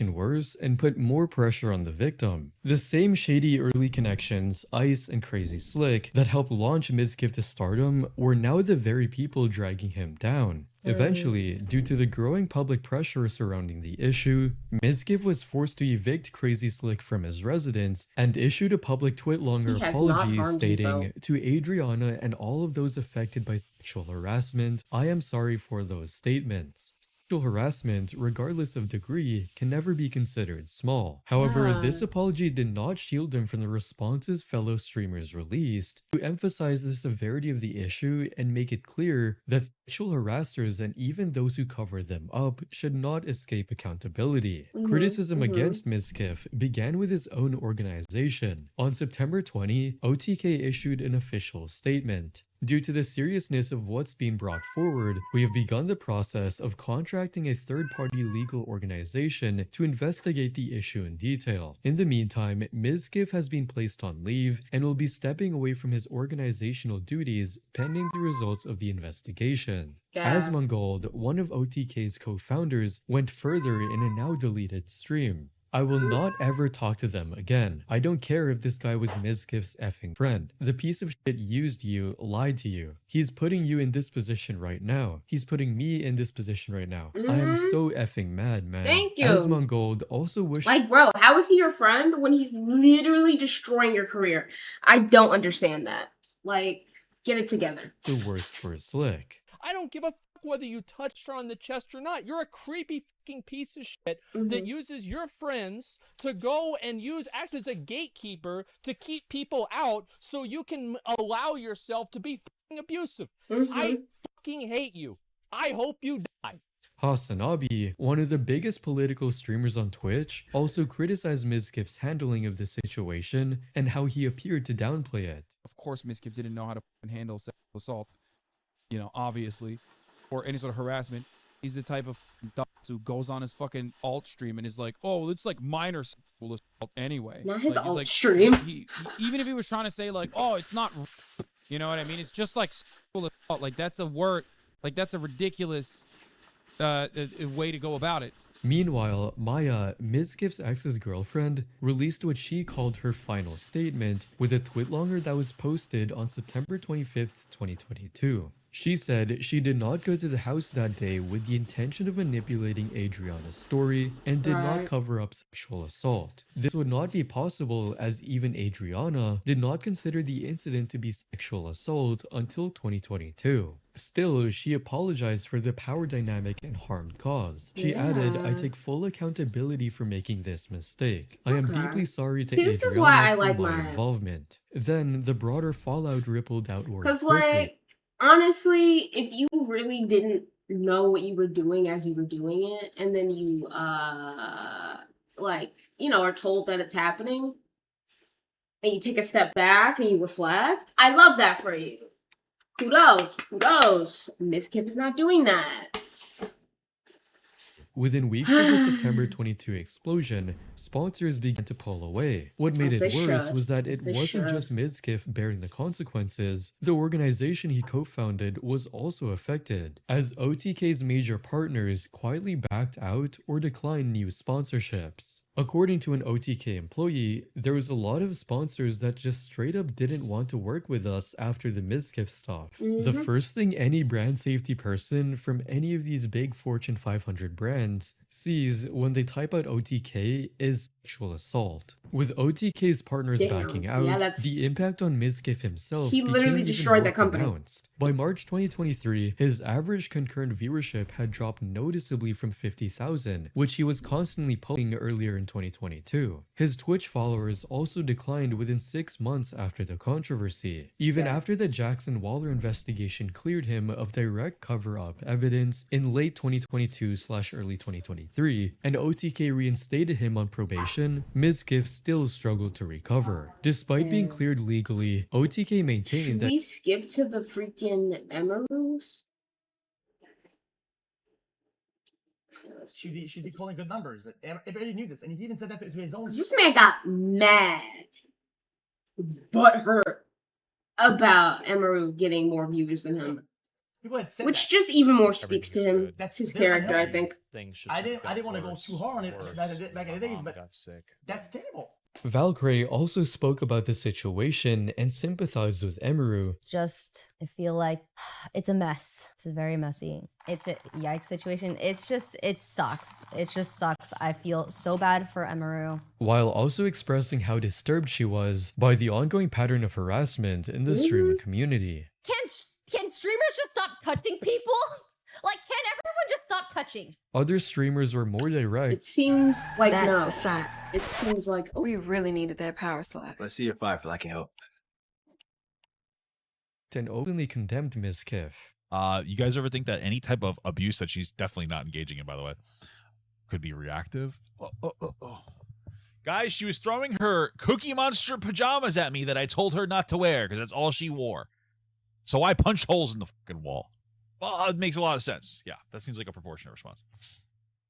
worse and put more pressure on the victim. The same shady early connections, Ice and Crazy Slick, that helped launch Mizkif to stardom were now the very people dragging him down. Eventually, due to the growing public pressure surrounding the issue, Mizkif was forced to evict Crazy Slick from his residence and issued a public twit-longer apology stating, "To Adriana and all of those affected by sexual harassment, I am sorry for those statements." Sexual harassment, regardless of degree, can never be considered small. However, this apology did not shield him from the responses fellow streamers released to emphasize the severity of the issue and make it clear that sexual harassers and even those who cover them up should not escape accountability. Criticism against Mizkif began with his own organization. On September 20, OTK issued an official statement. Due to the seriousness of what's being brought forward, we have begun the process of contracting a third-party legal organization to investigate the issue in detail. In the meantime, Mizkif has been placed on leave and will be stepping away from his organizational duties pending the results of the investigation. Asmongold, one of OTK's co-founders, went further in a now deleted stream. I will not ever talk to them again. I don't care if this guy was Mizkif's effing friend. The piece of shit used you, lied to you. He's putting you in this position right now. He's putting me in this position right now. I am so effing mad, man. Thank you. Asmongold also wished— Like, bro, how is he your friend when he's literally destroying your career? I don't understand that. Like, get it together. the worst for Slick. I don't give a fuck whether you touched her on the chest or not. You're a creepy fucking piece of shit that uses your friends to go and act as a gatekeeper to keep people out so you can allow yourself to be fucking abusive. I fucking hate you. I hope you die. Hasanabi, one of the biggest political streamers on Twitch, also criticized Mizkif's handling of the situation and how he appeared to downplay it. Of course, Mizkif didn't know how to handle sexual assault, you know, obviously, or any sort of harassment. He's the type of dumbass who goes on his fucking alt stream and is like, oh, well, it's like minor sexual assault anyway. Not his like, alt stream. He, even if he was trying to say like, oh, it's not, you know what I mean? It's just like sexual assault. Like that's a word, like that's a ridiculous way to go about it. Meanwhile, Maya, Mizkif's ex's girlfriend, released what she called her final statement with a twitlonger that was posted on September 25th, 2022. She said she did not go to the house that day with the intention of manipulating Adriana's story and did not cover up sexual assault. This would not be possible as even Adriana did not consider the incident to be sexual assault until 2022. Still, she apologized for the power dynamic and harm caused. She added, I take full accountability for making this mistake. I am deeply sorry to Adriana this is why I for like my Maya. involvement. Then the broader fallout rippled outward Because, quickly. like, honestly, if you really didn't know what you were doing as you were doing it, and then you, like, you know, are told that it's happening, and you take a step back and you reflect, I love that for you. Kudos. Kudos. Miss Kip is not doing that. Within weeks of the September 22 explosion, sponsors began to pull away. What made As it they worse should. was that As it they wasn't should. just Mizkif bearing the consequences, the organization he co-founded was also affected, as OTK's major partners quietly backed out or declined new sponsorships. According to an OTK employee, there was a lot of sponsors that just straight up didn't want to work with us after the Mizkif stuff. The Mhm. first thing any brand safety person from any of these big Fortune 500 brands sees when they type out OTK is sexual assault. With OTK's partners Damn. backing out, Yeah, that's- the impact on Mizkif himself He literally became even destroyed more that company. pronounced. By March 2023, his average concurrent viewership had dropped noticeably from 50,000, which he was constantly posting earlier in 2022. His Twitch followers also declined within 6 months after the controversy. Even after the Jackson Waller investigation cleared him of direct cover-up evidence in late 2022/early 2023, and OTK reinstated him on probation, Mizkif still struggled to recover. Despite being cleared legally, OTK maintained Should that we skip to the freaking Emerus? She'd be pulling good numbers. Everybody knew this, and he even said that to his own. This man got mad, butthurt about Emeru getting more views than him. People had said Which that. just even more speaks to him. That's his they're character, I unhealthy. think. I didn't want to go too hard on it back in the days, but that's terrible. Valkyrie also spoke about the situation and sympathized with Emeru. Just, I feel like it's a mess. It's very messy. It's a yikes situation. It's just, it sucks. It just sucks. I feel so bad for Emeru. While also expressing how disturbed she was by the ongoing pattern of harassment in the streaming community. Can streamers just stop touching people? Like, can everyone just stop touching? Other streamers were more direct. It seems like That's no. the shot. It seems like We really needed that power slap. Let's see your fire for I can help. And openly condemned Mizkif. You guys ever think that any type of abuse that she's definitely not engaging in, by the way, could be reactive? Guys, she was throwing her Cookie Monster pajamas at me that I told her not to wear because that's all she wore. So I punched holes in the fucking wall. Well, it makes a lot of sense. Yeah, that seems like a proportionate response.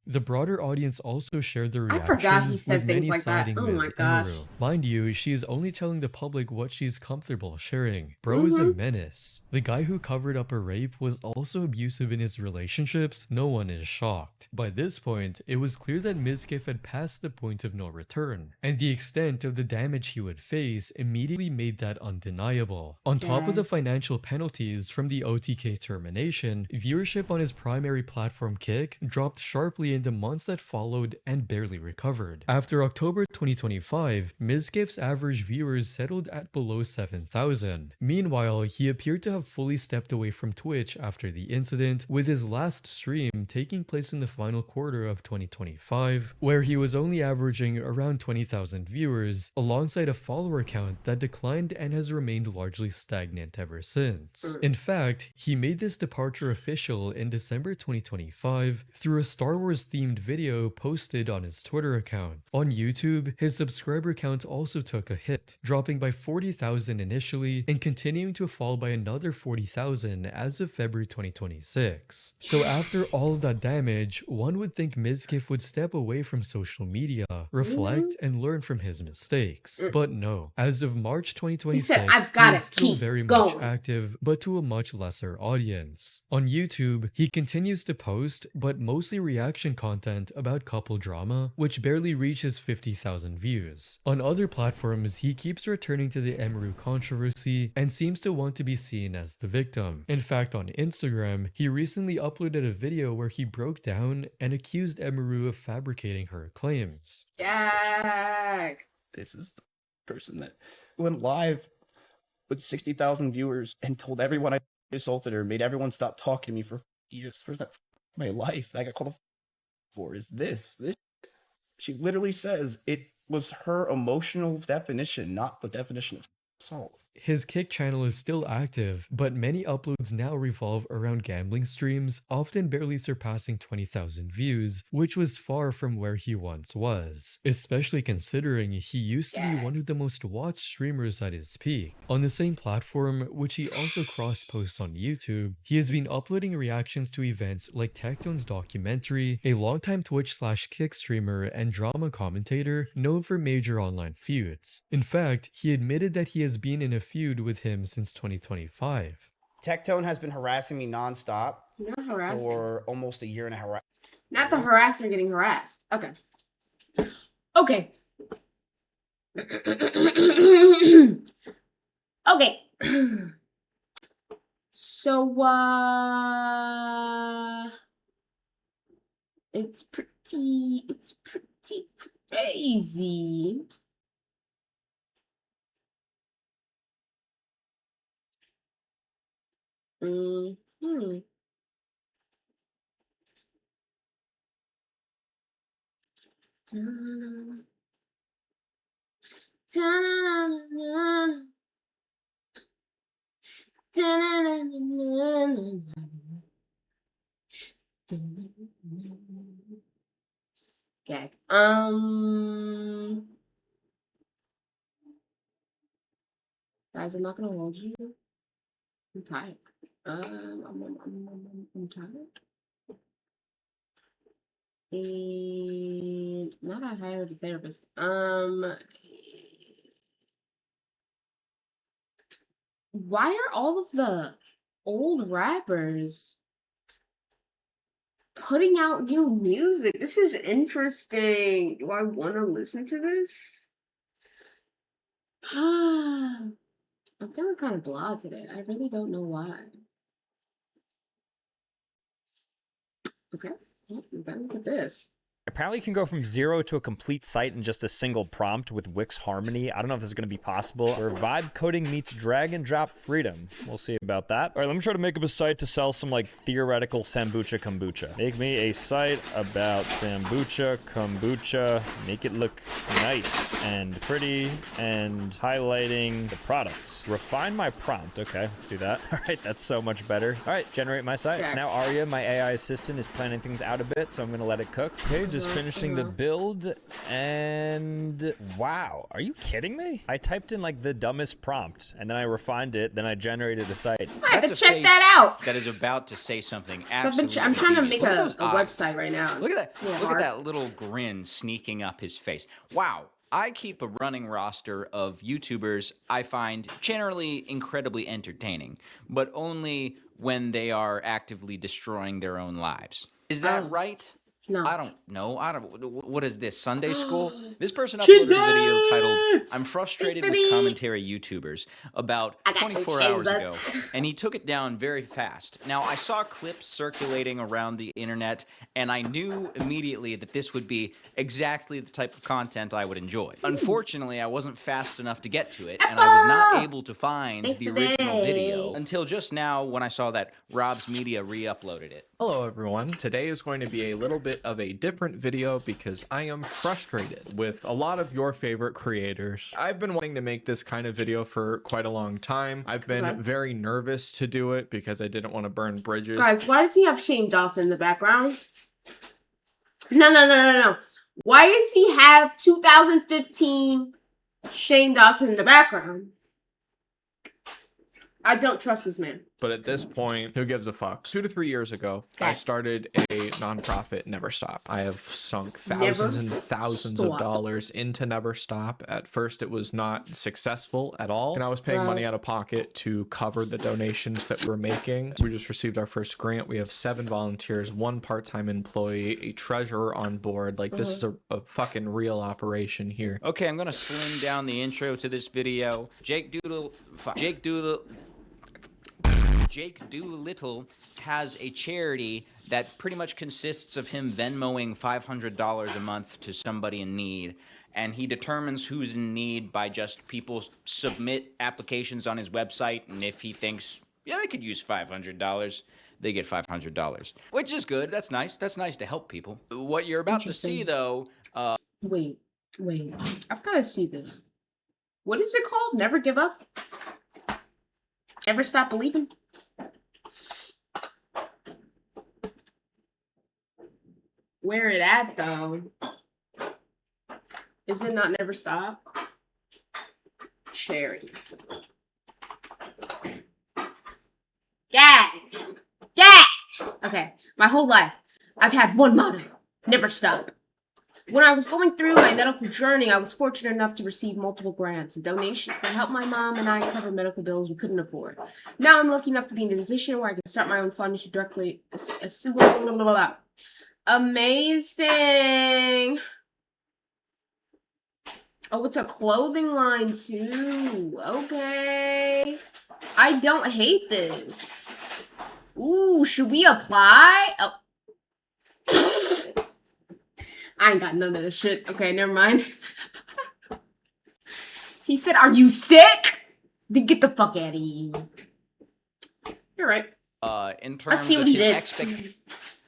The broader audience also shared their I reactions forgot he said with things many like that. siding Oh with my gosh. Emeru. Mind you, she is only telling the public what she's comfortable sharing. Bro is a menace. The guy who covered up a rape was also abusive in his relationships. No one is shocked. By this point, it was clear that Mizkif had passed the point of no return, and the extent of the damage he would face immediately made that undeniable. On top of the financial penalties from the OTK termination, viewership on his primary platform Kick dropped sharply in the months that followed and barely recovered. After October 2025, Mizkif's average viewers settled at below 7,000. Meanwhile, he appeared to have fully stepped away from Twitch after the incident, with his last stream taking place in the final quarter of 2025, where he was only averaging around 20,000 viewers, alongside a follower count that declined and has remained largely stagnant ever since. In fact, he made this departure official in December 2025 through a Star Wars themed video posted on his Twitter account. On YouTube, his subscriber count also took a hit, dropping by 40,000 initially and continuing to fall by another 40,000 as of February 2026. So after all of that damage, one would think Mizkif would step away from social media, reflect, and learn from his mistakes. But no. As of March 2026, He said, "I've he gotta is still keep very much going." active, but to a much lesser audience. On YouTube, he continues to post, but mostly reaction content about couple drama, which barely reaches 50,000 views. On other platforms, he keeps returning to the Emeru controversy and seems to want to be seen as the victim. In fact, on Instagram, he recently uploaded a video where he broke down and accused Emeru of fabricating her claims. Dag. This is the person that went live with 60,000 viewers and told everyone I assaulted her, made everyone stop talking to me for years. Where's that my life that I got called for? Is this? She literally says it was her emotional definition, not the definition of assault. His Kick channel is still active, but many uploads now revolve around gambling streams, often barely surpassing 20,000 views, which was far from where he once was, especially considering he used to be one of the most watched streamers at his peak. On the same platform, which he also cross-posts on YouTube, he has been uploading reactions to events like Tectone's documentary, a longtime Twitch/Kick streamer and drama commentator known for major online feuds. In fact, he admitted that he has been in a feud with him since 2025. Tectone has been harassing me nonstop Not harassing. for almost a year and a half. Not the harasser getting harassed. Okay. Okay. Okay. So, it's pretty crazy. Mm-hmm. Gag. Guys, I'm not gonna hold you. I'm tired. I'm tired. And not I hired a therapist. Why are all of the old rappers putting out new music? This is interesting. Do I want to listen to this? I'm feeling kind of blah today. I really don't know why. Okay, well, then look at this. Apparently you can go from 0 to a complete site in just a single prompt with Wix Harmony. I don't know if this is going to be possible. Where vibe coding meets drag and drop freedom. We'll see about that. All right, let me try to make up a site to sell some like theoretical kombucha. Make me a site about kombucha. Make it look nice and pretty and highlighting the products. Refine my prompt. Okay, let's do that. All right, that's so much better. All right, generate my site. Okay. Now Arya, my AI assistant, is planning things out a bit, so I'm going to let it cook. Okay, just finishing the build, and wow, are you kidding me? I typed in like the dumbest prompt, and then I refined it, then I generated a site. I have to check that out. That is about to say something So absolutely. I'm trying to make Look at a those eyes. website right now. Look at It's that! a little Look at hard. that little grin sneaking up his face. Wow. I keep a running roster of YouTubers I find generally incredibly entertaining, but only when they are actively destroying their own lives. Is that right? No. I don't know. What is this, Sunday school? This person uploaded a video titled, "I'm frustrated with commentary YouTubers," about I got some 24 hours ago, Cheez-Its. and he took it down very fast. Now, I saw clips circulating around the internet, and I knew immediately that this would be exactly the type of content I would enjoy. Unfortunately, I wasn't fast enough to get to it, and I was not able to find the original video until just now when I saw that Rob's Media re-uploaded it. Hello everyone, today is going to be a little bit of a different video because I am frustrated with a lot of your favorite creators. I've been wanting to make this kind of video for quite a long time. I've been very nervous to do it because I didn't want to burn bridges. Guys, why does he have Shane Dawson in the background? No. Why does he have 2015 Shane Dawson in the background? I don't trust this man. But at this point, who gives a fuck? 2 to 3 years ago, I started a nonprofit, Never Stop. I have sunk thousands and thousands of dollars into Never Stop. At first, it was not successful at all, and I was paying money out of pocket to cover the donations that we're making. We just received our first grant. We have 7 volunteers, 1 part-time employee, a treasurer on board. Like, this is a fucking real operation here. Okay, I'm gonna slim down the intro to this video. Jake Doolittle has a charity that pretty much consists of him Venmoing $500 a month to somebody in need, and he determines who's in need by just people submit applications on his website, and if he thinks, yeah, they could use $500, they get $500, which is good. That's nice. That's nice to help people. What you're about to see, though, Wait. I've got to see this. What is it called? Never Give Up? Ever stop believing? Where it at though? Is it not never stop? Charity. Yeah. Yeah. Okay. My whole life, I've had one motto: never stop. When I was going through my medical journey, I was fortunate enough to receive multiple grants and donations that helped my mom and I cover medical bills we couldn't afford. Now I'm lucky enough to be in a position where I can start my own fund to directly amazing. Oh, it's a clothing line too. Okay. I don't hate this. Ooh, should we apply? Oh. I ain't got none of this shit. Okay, never mind. He said, "Are you sick? Then get the fuck out of here." You're right. In terms see what of he his did. expectation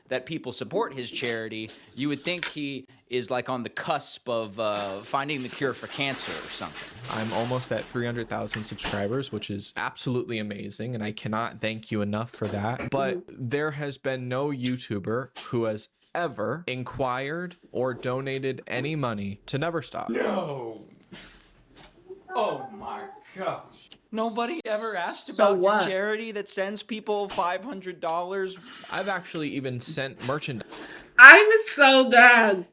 that people support his charity, you would think he is like on the cusp of finding the cure for cancer or something. I'm almost at 300,000 subscribers, which is absolutely amazing, and I cannot thank you enough for that. But there has been no YouTuber who has ever inquired or donated any money to Never Stop. No. Oh my gosh. Nobody ever asked So about what? your charity that sends people $500? I've actually even sent merchandise. I'm so done.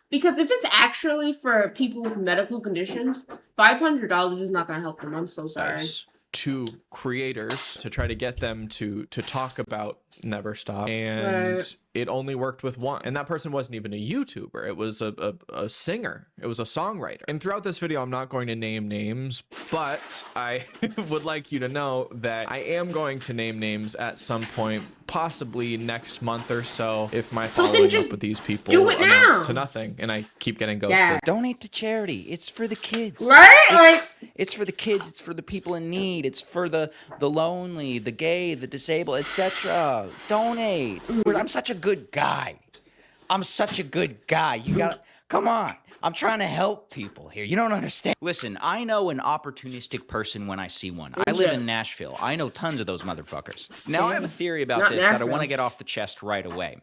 Because if it's actually for people with medical conditions, $500 is not going to help them. I'm so sorry. To creators to try to get them to talk about Never Stop, and Right. it only worked with one, and that person wasn't even a YouTuber. It was a singer. It was a songwriter. And throughout this video, I'm not going to name names, but I would like you to know that I am going to name names at some point, possibly next month or so, if my So then following just up with these people do it amounts now. to nothing, and I keep getting ghosted. Yeah. Donate to charity. It's for the kids. Right? It's for the kids. It's for the people in need. It's for the lonely, the gay, the disabled, etc. Donate. I'm such a good guy. I'm such a good guy. You got to come on. I'm trying to help people here. You don't understand. Listen, I know an opportunistic person when I see one. I live in Nashville. I know tons of those motherfuckers. Now, I have a theory about Not this that I Nashville. want to get off the chest right away.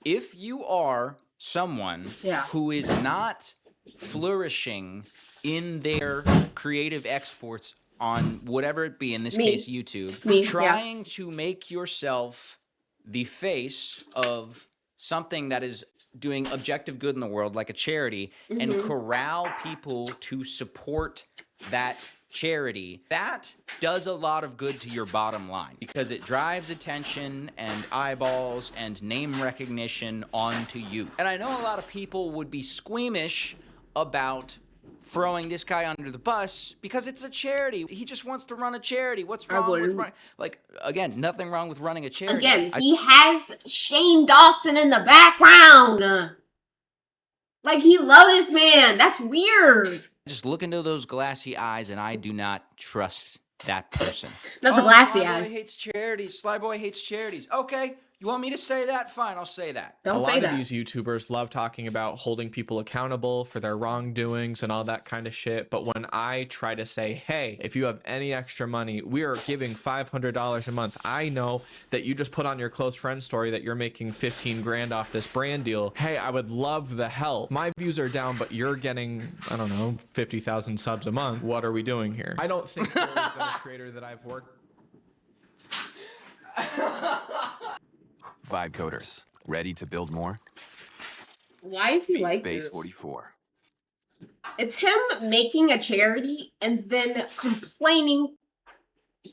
If you are someone who is not flourishing in their creative exports on whatever it be, in this Me. case YouTube, Me, yeah. trying to make yourself the face of something that is doing objective good in the world, like a charity, and Mhm. corral people to support that charity, that does a lot of good to your bottom line because it drives attention and eyeballs and name recognition onto you. And I know a lot of people would be squeamish about throwing this guy under the bus because it's a charity. He just wants to run a charity. What's wrong with running? Like, again, nothing wrong with running a charity. Again, he has Shane Dawson in the background. Like, he loved this man. That's weird. Just look into those glassy eyes, and I do not trust that person. Not the glassy Sly eyes. Boy hates charities. Sly Boy hates charities. Okay, you want me to say that? Fine, I'll say that. A lot of these YouTubers love talking about holding people accountable for their wrongdoings and all that kind of shit. But when I try to say, hey, if you have any extra money, we are giving $500 a month. I know that you just put on your close friend story that you're making 15 grand off this brand deal. Hey, I would love the help. My views are down, but you're getting, I don't know, 50,000 subs a month. What are we doing here? I don't think there's been a creator that I've worked. Vibe coders, ready to build more? Why is he like Base this? 44. It's him making a charity and then complaining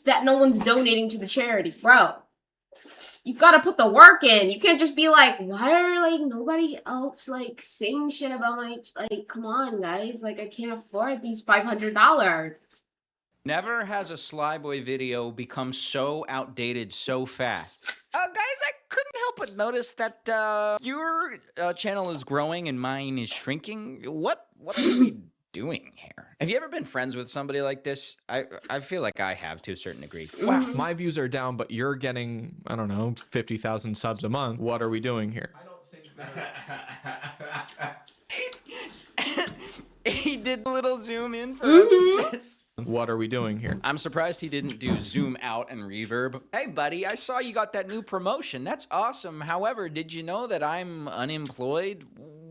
that no one's donating to the charity. Bro, you've got to put the work in. You can't just be like, why are, like, nobody else, like, saying shit about my, like, come on, guys. Like, I can't afford these $500. Never has a Sly Boy video become so outdated so fast. Guys, I couldn't help but notice that your channel is growing and mine is shrinking. What are we doing here? Have you ever been friends with somebody like this? I feel like I have to a certain degree. Wow, my views are down, but you're getting, I don't know, 50,000 subs a month. What are we doing here? He did a little zoom in for emphasis. What are we doing here? I'm surprised he didn't do zoom out and reverb. Hey, buddy, I saw you got that new promotion. That's awesome. However, did you know that I'm unemployed?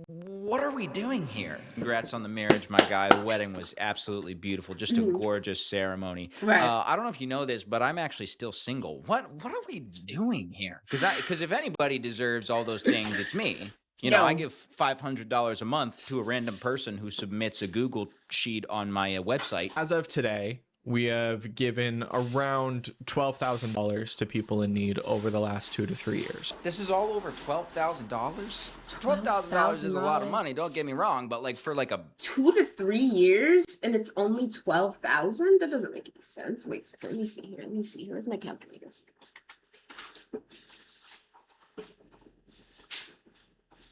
What are we doing here? Congrats on the marriage, my guy. The wedding was absolutely beautiful. Just a gorgeous ceremony. Right. I don't know if you know this, but I'm actually still single. What are we doing here? Because if anybody deserves all those things, it's me. You know, I give $500 a month to a random person who submits a Google sheet on my website. As of today, we have given around $12,000 to people in need over the last 2 to 3 years. This is all over $12,000? $12,000 is a lot of money, don't get me wrong, but like for like a 2 to 3 years and it's only 12,000? That doesn't make any sense. Wait a second, let me see here. Where's my calculator?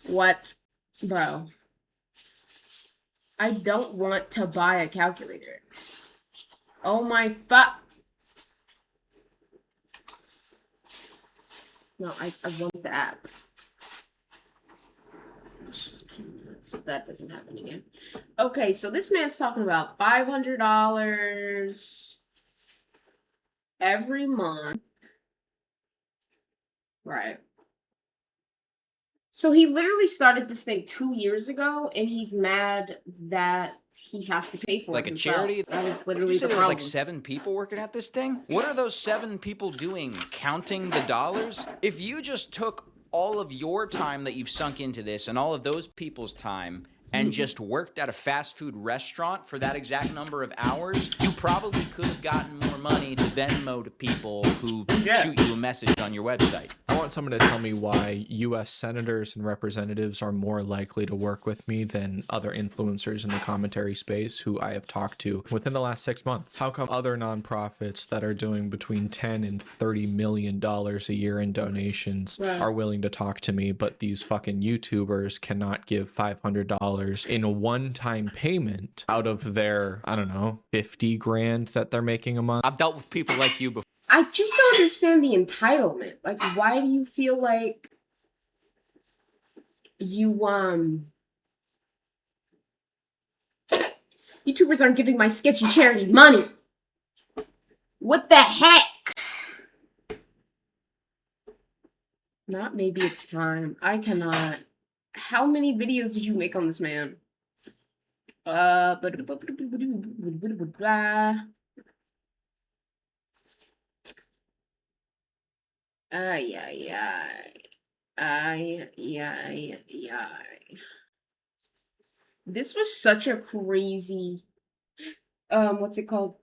What? Bro. I don't want to buy a calculator. Oh my fuck. No, I want the app. So that doesn't happen again. Okay, so this man's talking about $500 every month. Right. So he literally started this thing 2 years ago, and he's mad that he has to pay for it like a himself. charity. That was literally You said the there was problem. like 7 people working at this thing? What are those 7 people doing? Counting the dollars? If you just took all of your time that you've sunk into this and all of those people's time and just worked at a fast food restaurant for that exact number of hours, you probably could have gotten more money to Venmo to people who shoot you a message on your website. I want someone to tell me why U.S. senators and representatives are more likely to work with me than other influencers in the commentary space who I have talked to within the last 6 months. How come other nonprofits that are doing between $10 and $30 million a year in donations are willing to talk to me, but these fucking YouTubers cannot give $500 in a one-time payment out of their, I don't know, 50 grand that they're making a month? I've dealt with people like you before. I just don't understand the entitlement. Like, why do you feel like you, YouTubers aren't giving my sketchy charity money? What the heck? Not maybe it's time. I cannot. How many videos did you make on this man? This was such a crazy, what's it called?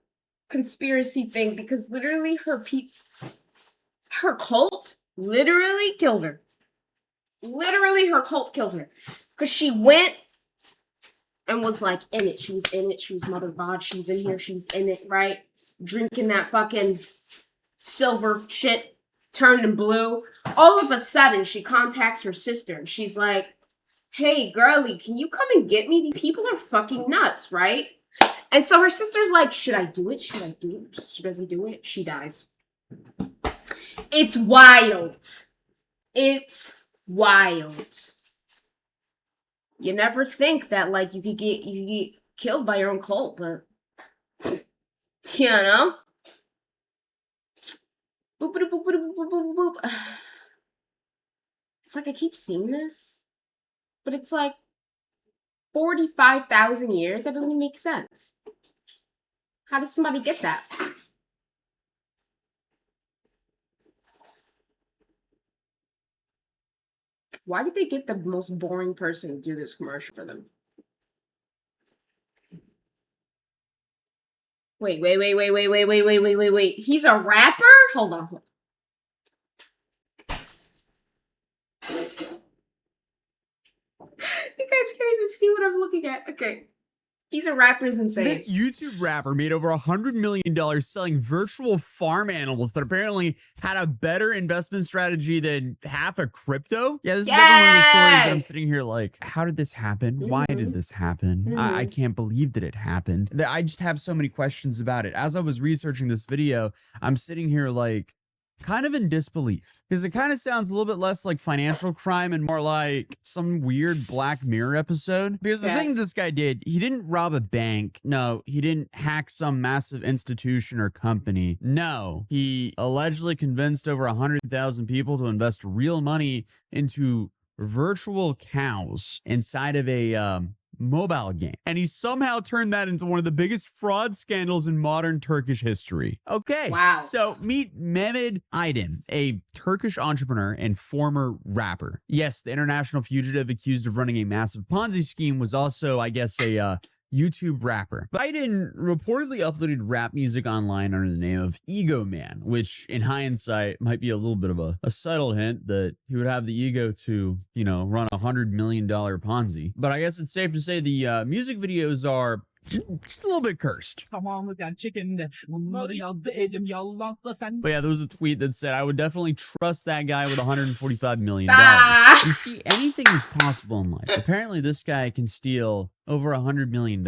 Conspiracy thing, because literally her cult literally killed her. Literally her cult killed her. Because she went and was like in it. She was in it. She was Mother God. She was in here. She was in it, right? Drinking that fucking silver shit, turning blue. All of a sudden, she contacts her sister. And she's like, hey, girly, can you come and get me? These people are fucking nuts, right? And so her sister's like, should I do it? Should I do it? Her sister doesn't do it. She dies. It's wild. It's wild. You never think that, like, you could get killed by your own cult, but you know? Boop, boop, boop, boop, boop, boop, boop. It's like I keep seeing this, but it's like 45,000 years. That doesn't even make sense. How does somebody get that? Why did they get the most boring person to do this commercial for them? Wait. He's a rapper? Hold on. You guys can't even see what I'm looking at. Okay. He's a rapper is insane. This YouTube rapper made over $100 million selling virtual farm animals that apparently had a better investment strategy than half of crypto. Yeah, this is definitely one of the stories that I'm sitting here like, how did this happen? Why did this happen? I can't believe that it happened. I just have so many questions about it. As I was researching this video, I'm sitting here like, kind of in disbelief because it kind of sounds a little bit less like financial crime and more like some weird Black Mirror episode. Because the thing this guy did, he didn't rob a bank. No, he didn't hack some massive institution or company. No, he allegedly convinced over 100,000 people to invest real money into virtual cows inside of a mobile game. And he somehow turned that into one of the biggest fraud scandals in modern Turkish history. Okay. Wow. So meet Mehmet Aydin, a Turkish entrepreneur and former rapper. Yes, the international fugitive accused of running a massive Ponzi scheme was also, I guess, a YouTube rapper. Biden reportedly uploaded rap music online under the name of Ego Man, which in hindsight might be a little bit of a subtle hint that he would have the ego to, you know, run $100 million Ponzi. But I guess it's safe to say the music videos are just a little bit cursed. But yeah, there was a tweet that said, I would definitely trust that guy with $145 million. You see, anything is possible in life. Apparently, this guy can steal over $100 million.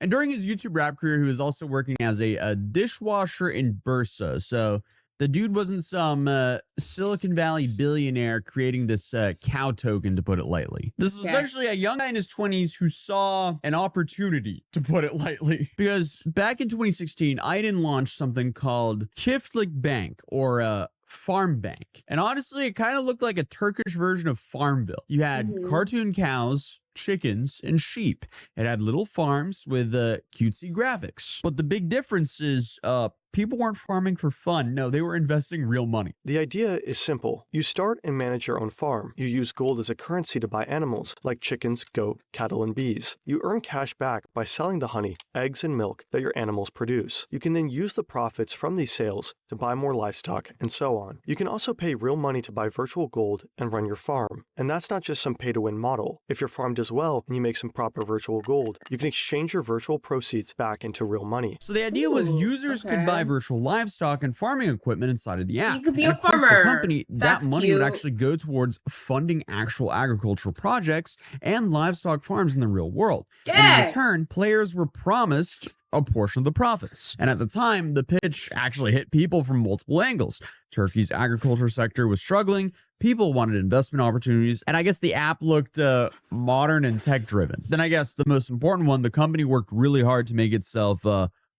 And during his YouTube rap career, he was also working as a dishwasher in Bursa. So the dude wasn't some Silicon Valley billionaire creating this cow token, to put it lightly. This was essentially a young guy in his 20s who saw an opportunity, to put it lightly. Because back in 2016, Aydin launched something called Çiftlik Bank, or Farm Bank. And honestly, it kind of looked like a Turkish version of Farmville. You had cartoon cows, chickens, and sheep. It had little farms with cutesy graphics. But the big difference is people weren't farming for fun. No, they were investing real money. The idea is simple. You start and manage your own farm. You use gold as a currency to buy animals like chickens, goat, cattle, and bees. You earn cash back by selling the honey, eggs, and milk that your animals produce. You can then use the profits from these sales to buy more livestock and so on. You can also pay real money to buy virtual gold and run your farm. And that's not just some pay-to-win model. If your farm does well and you make some proper virtual gold, you can exchange your virtual proceeds back into real money. So the idea was users could buy virtual livestock and farming equipment inside of the app. So you could be and a of course, farmer. the company, That's that money cute. would actually go towards funding actual agricultural projects and livestock farms in the real world. And in return, players were promised a portion of the profits. And at the time, the pitch actually hit people from multiple angles. Turkey's agriculture sector was struggling. People wanted investment opportunities. And I guess the app looked modern and tech driven. Then I guess the most important one, the company worked really hard to make itself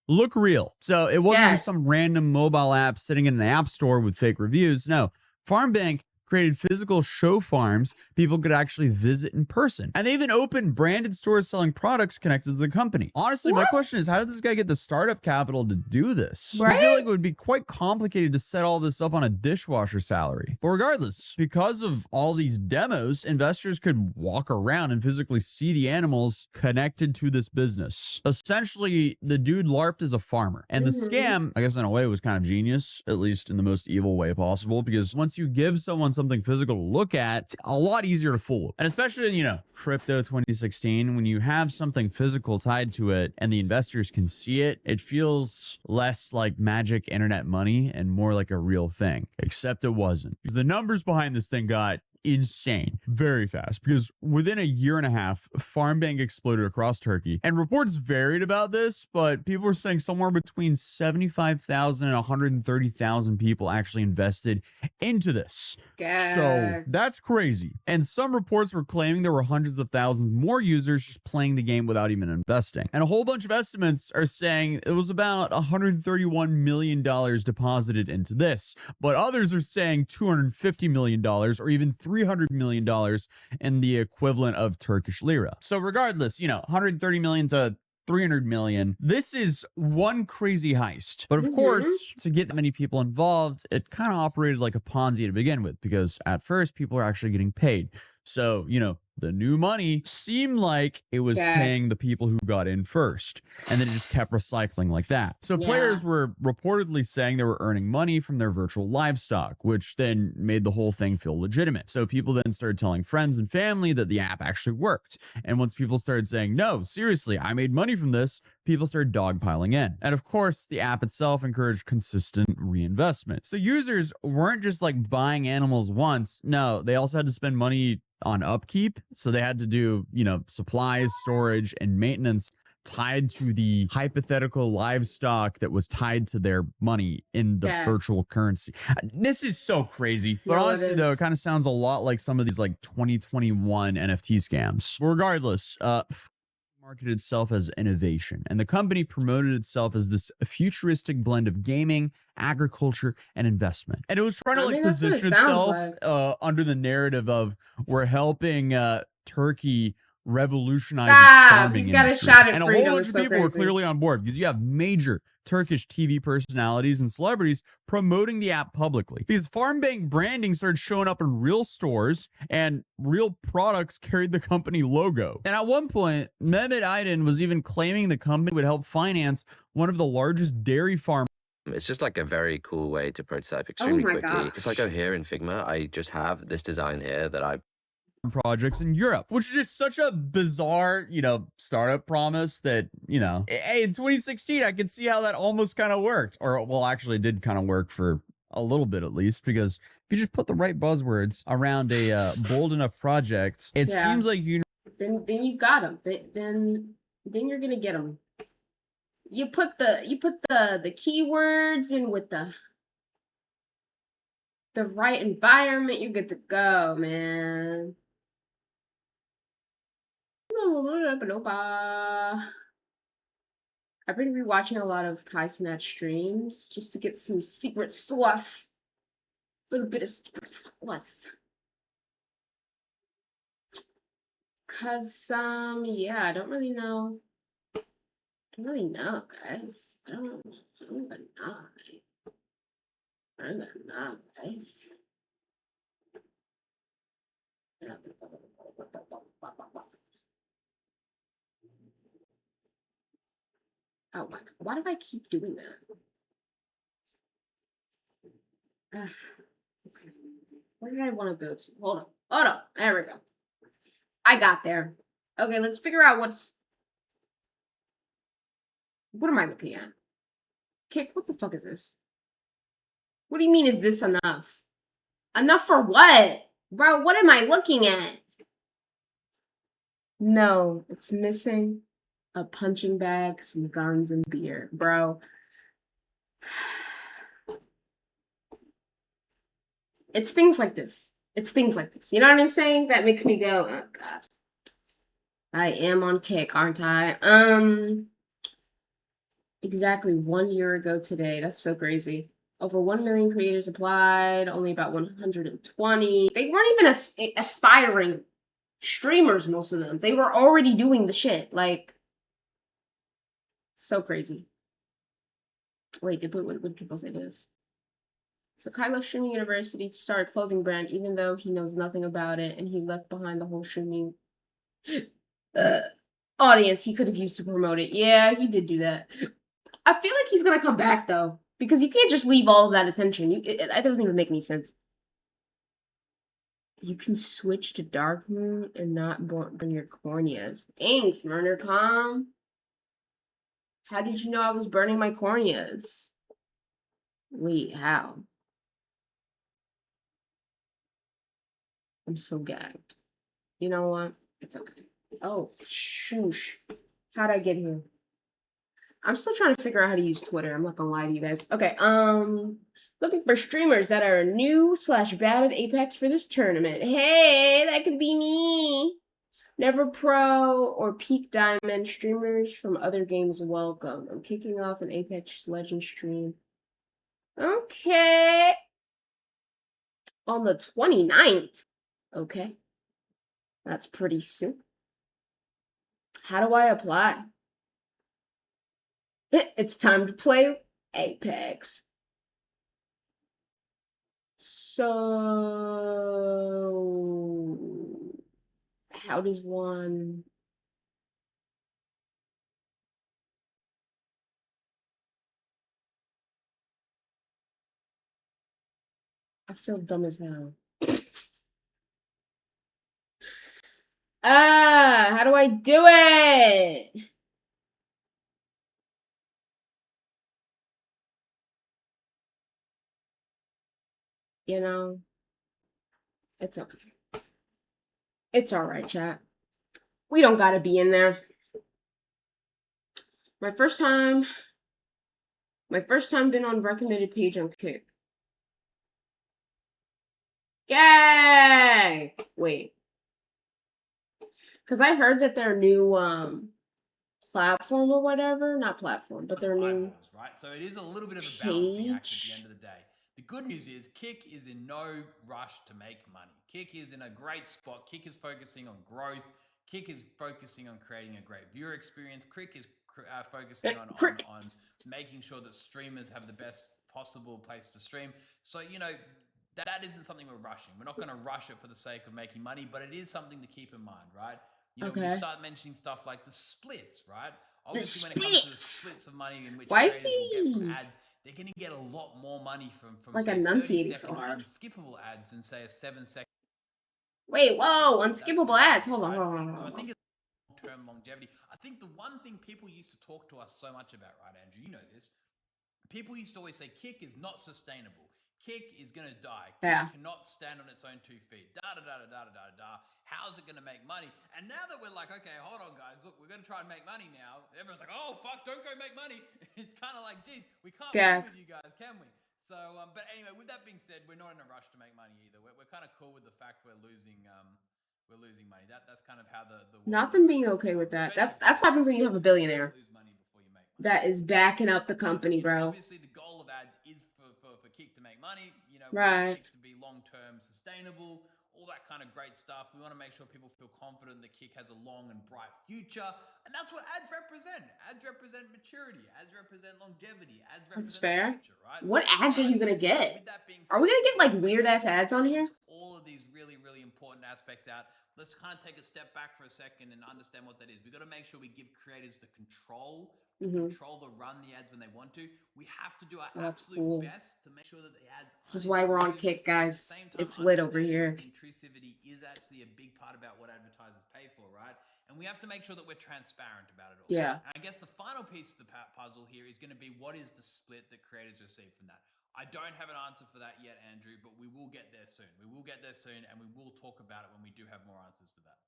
look real. So it wasn't just some random mobile app sitting in the app store with fake reviews. No, Farm Bank created physical show farms people could actually visit in person. And they even opened branded stores selling products connected to the company. Honestly, my question is, how did this guy get the startup capital to do this? I feel like it would be quite complicated to set all this up on a dishwasher salary. But regardless, because of all these demos, investors could walk around and physically see the animals connected to this business. Essentially, the dude LARPed as a farmer. And the scam, I guess in a way, was kind of genius, at least in the most evil way possible, because once you give someone something physical to look at, it's a lot easier to fool. And especially in, you know, crypto 2016, when you have something physical tied to it and the investors can see it, it feels less like magic internet money and more like a real thing, except it wasn't. The numbers behind this thing got insane very fast, because within a year and a half, Farm Bank exploded across Turkey. And reports varied about this, but people were saying somewhere between 75,000 and 130,000 people actually invested into this. So that's crazy. And some reports were claiming there were hundreds of thousands more users just playing the game without even investing. And a whole bunch of estimates are saying it was about $131 million deposited into this. But others are saying $250 million or even $300 million in the equivalent of Turkish lira. So regardless, you know, 130 million to 300 million. This is one crazy heist. But of course, to get that many people involved, it kind of operated like a Ponzi to begin with, because at first people are actually getting paid. So, you know, the new money seemed like it was paying the people who got in first, and then it just kept recycling like that. So players were reportedly saying they were earning money from their virtual livestock, which then made the whole thing feel legitimate. So people then started telling friends and family that the app actually worked. And once people started saying, no, seriously, I made money from this, people started dogpiling in. And of course, the app itself encouraged consistent reinvestment. So users weren't just like buying animals once. No, they also had to spend money on upkeep. So they had to do, you know, supplies, storage, and maintenance tied to the hypothetical livestock that was tied to their money in the virtual currency. This is so crazy. But No, it honestly, though, is. it kind of sounds a lot like some of these like 2021 NFT scams. Regardless, marketed itself as innovation, and the company promoted itself as this futuristic blend of gaming, agriculture, and investment. And it was trying to I like mean, that's what it position sounds itself like. under the narrative of we're helping Turkey revolutionize its Stop! farming He's got a industry. shot at And a freedom. whole bunch It's of so people were crazy. clearly on board because you have major Turkish TV personalities and celebrities promoting the app publicly. Because farm bank branding started showing up in real stores and real products carried the company logo. And at one point, Mehmet Aydin was even claiming the company would help finance one of the largest dairy farms. It's just like a very cool way to prototype extremely my quickly. gosh. If I go here in Figma, I just have this design here that I projects in Europe, which is just such a bizarre, startup promise that, hey, in 2016, I could see how that almost kind of worked. Or, well, actually, it did kind of work for a little bit at least, because if you just put the right buzzwords around a bold enough project, it seems like Then you've got him. Then you're gonna get him. You put the keywords in with the right environment, you're good to go, man. I've been rewatching a lot of Kai Cenat streams just to get some secret sauce. A little bit of secret sauce. Cause yeah, I don't really know. Guys. I don't even know, guys. Oh, why do I keep doing that? Okay. Where did I want to go to? Hold on. There we go. I got there. Okay, let's figure out what am I looking at? Kick, what the fuck is this? What do you mean, is this enough? Enough for what? Bro, what am I looking at? No, it's missing a punching bag, some guns, and beer. Bro. It's things like this. You know what I'm saying? That makes me go, oh god. I am on Kick, aren't I? Exactly 1 year ago today. That's so crazy. Over 1 million creators applied, only about 120. They weren't even aspiring streamers, most of them. They were already doing the shit. Like, so crazy. Wait, what did people say this? So Kai left streaming university to start a clothing brand, even though he knows nothing about it, and he left behind the whole streaming audience he could have used to promote it. Yeah, he did do that. I feel like he's gonna come back, though, because you can't just leave all of that attention. That doesn't even make any sense. You can switch to Dark Moon and not burn your corneas. Thanks, MurderCom. How did you know I was burning my corneas? Wait, how? I'm so gagged. You know what? It's okay. Oh, shoosh. How'd I get here? I'm still trying to figure out how to use Twitter. I'm not gonna lie to you guys. Okay, looking for streamers that are new / bad at Apex for this tournament. Hey, that could be me. Never Pro or Peak Diamond streamers from other games welcome. I'm kicking off an Apex Legends stream. Okay. On the 29th. Okay. That's pretty soon. How do I apply? It's time to play Apex. So, how does one... I feel dumb as hell. How do I do it? You know, it's okay. It's alright, chat. We don't gotta be in there. My first time been on recommended page on Kick. Yay! Wait. Because I heard that their new platform or whatever, not platform, but their new right? So it is a little bit of a balancing act at the end of the day. The good news is Kick is in no rush to make money. Kick is in a great spot. Kick is focusing on growth. Kick is focusing on creating a great viewer experience. Kick is focusing on making sure that streamers have the best possible place to stream. So, you know, that isn't something we're rushing. We're not going to rush it for the sake of making money, but it is something to keep in mind, right? You know, when you start mentioning stuff like the splits, right? Obviously, when it comes to the splits of money in which creators will get from ads, they're going to get a lot more money from like say, enunciating 30 so second hard. unskippable ads than say a 7-second. Wait, whoa, unskippable ads. Hold on, hold on. So I think it's long-term longevity. I think the one thing people used to talk to us so much about, right, Andrew? You know this. People used to always say Kick is not sustainable. Kick is going to die. Kick cannot stand on its own 2 feet. How's it going to make money? And now that we're like, okay, hold on, guys. Look, we're going to try and make money now. Everyone's like, oh, fuck, don't go make money. It's kind of like, geez, we can't win with you guys, can we? So, but anyway, with that being said, we're not in a rush to make money either. We're kind of cool with the fact we're losing money. That's kind of how the Not them being okay with that. That's what happens when you have a billionaire that is backing up the company, bro. Obviously, the goal of ads is for Kick to make money. You know, right. Kick to be long-term sustainable, all that kind of great stuff. We want to make sure people feel confident that Kick has a long and bright future, and that's what ads represent. Ads represent maturity. Ads represent longevity. Ads represent That's fair. future, right? What ads are you gonna get? Are we gonna get like weird ass ads on here? All of these really, really important aspects out. Let's kind of take a step back for a second and understand what that is. We've got to make sure we give creators the control to run the ads when they want to. We have to do our absolute best to make sure that the ads. This is why we're on Kick, guys. It's lit over here. Intrusivity is actually a big part about what advertisers pay for, right? And we have to make sure that we're transparent about it all. Yeah. And I guess the final piece of the puzzle here is going to be what is the split that creators receive from that. I don't have an answer for that yet, Andrew, but we will get there soon. We will get there soon, and we will talk about it when we do have more answers to that.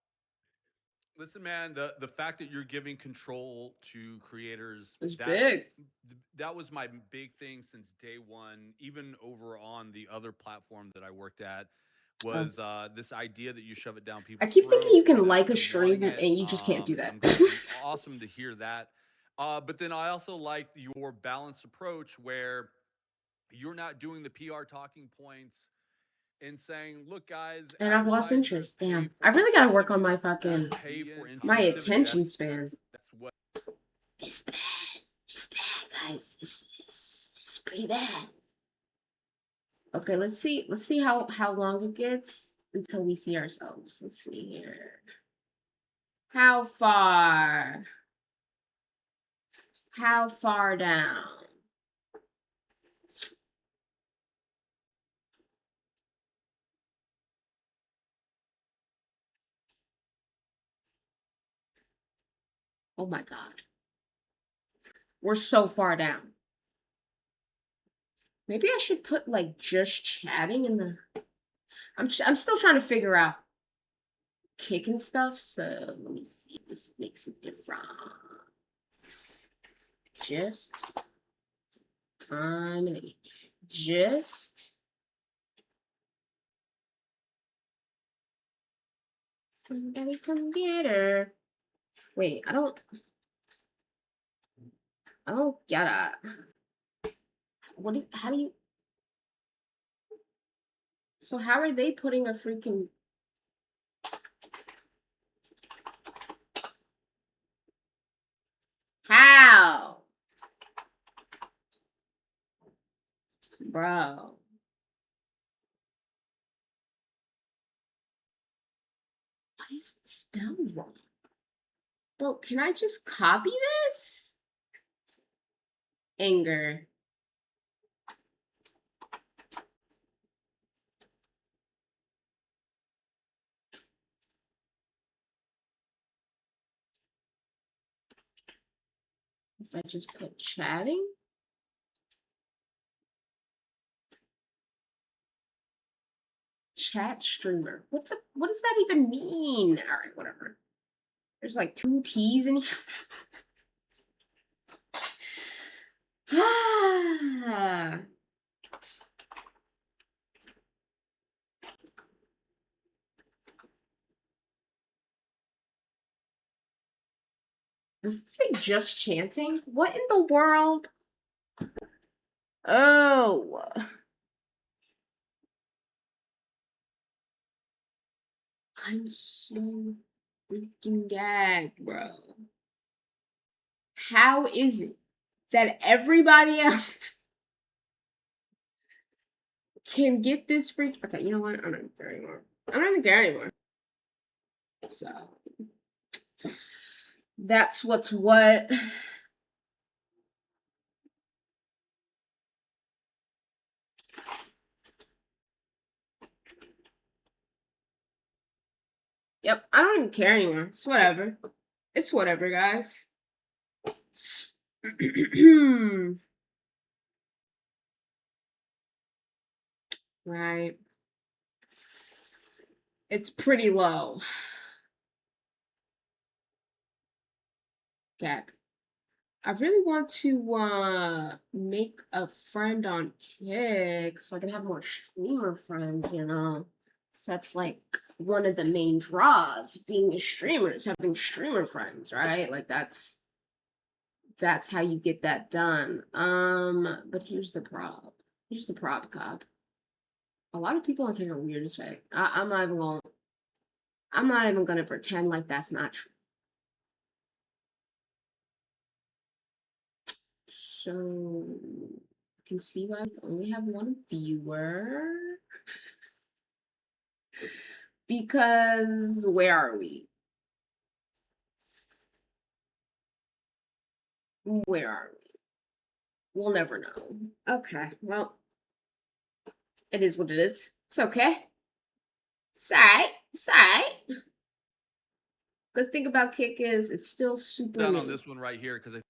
Listen, man, the fact that you're giving control to creators is big. That was my big thing since day one, even over on the other platform that I worked at, was this idea that you shove it down people's I keep thinking you can throat like a without stream wanting it. and you just can't do that. It's awesome to hear that. But then I also like your balanced approach where you're not doing the PR talking points and saying, look, guys. And I've lost interest. Damn. I really gotta work on my fucking my attention span. That's what it's bad. It's bad, guys. It's pretty bad. Okay, let's see how long it gets until we see ourselves. Let's see here. How far? How far down? Oh my God. We're so far down. Maybe I should put like just chatting in the... I'm still trying to figure out Kick and stuff, so let me see if this makes a difference. Just... I'm gonna just... Somebody come get her. Wait, I don't get it. How do you... So how are they putting a freaking... How? Bro. Why is it spelled wrong? Bro, can I just copy this? Anger. If I just put chatting? Chat streamer. What does that even mean? Alright, whatever. There's like 2 T's in here. Does it say just chanting? What in the world? Oh. I'm so freaking gagged, bro. How is it that everybody else can get this freak? Okay, you know what? I'm not even care anymore. I'm not even care anymore. So that's what's what. Yep, I don't even care anymore. It's whatever. It's whatever, guys. Right. It's pretty low. Gag. I really want to make a friend on Kick so I can have more streamer friends, you know. So that's like one of the main draws, being a streamer, is having streamer friends, right? Like that's how you get that done. But here's the prop. Here's the prop, cop. A lot of people are taking a weird as fake. I'm not even gonna pretend like that's not true. So I can see why we only have one viewer. Because where are we? Where are we? We'll never know. Okay, well, it is what it is. It's okay. It's alright. Good thing about Kick is it's still super Down new. on this one right here because I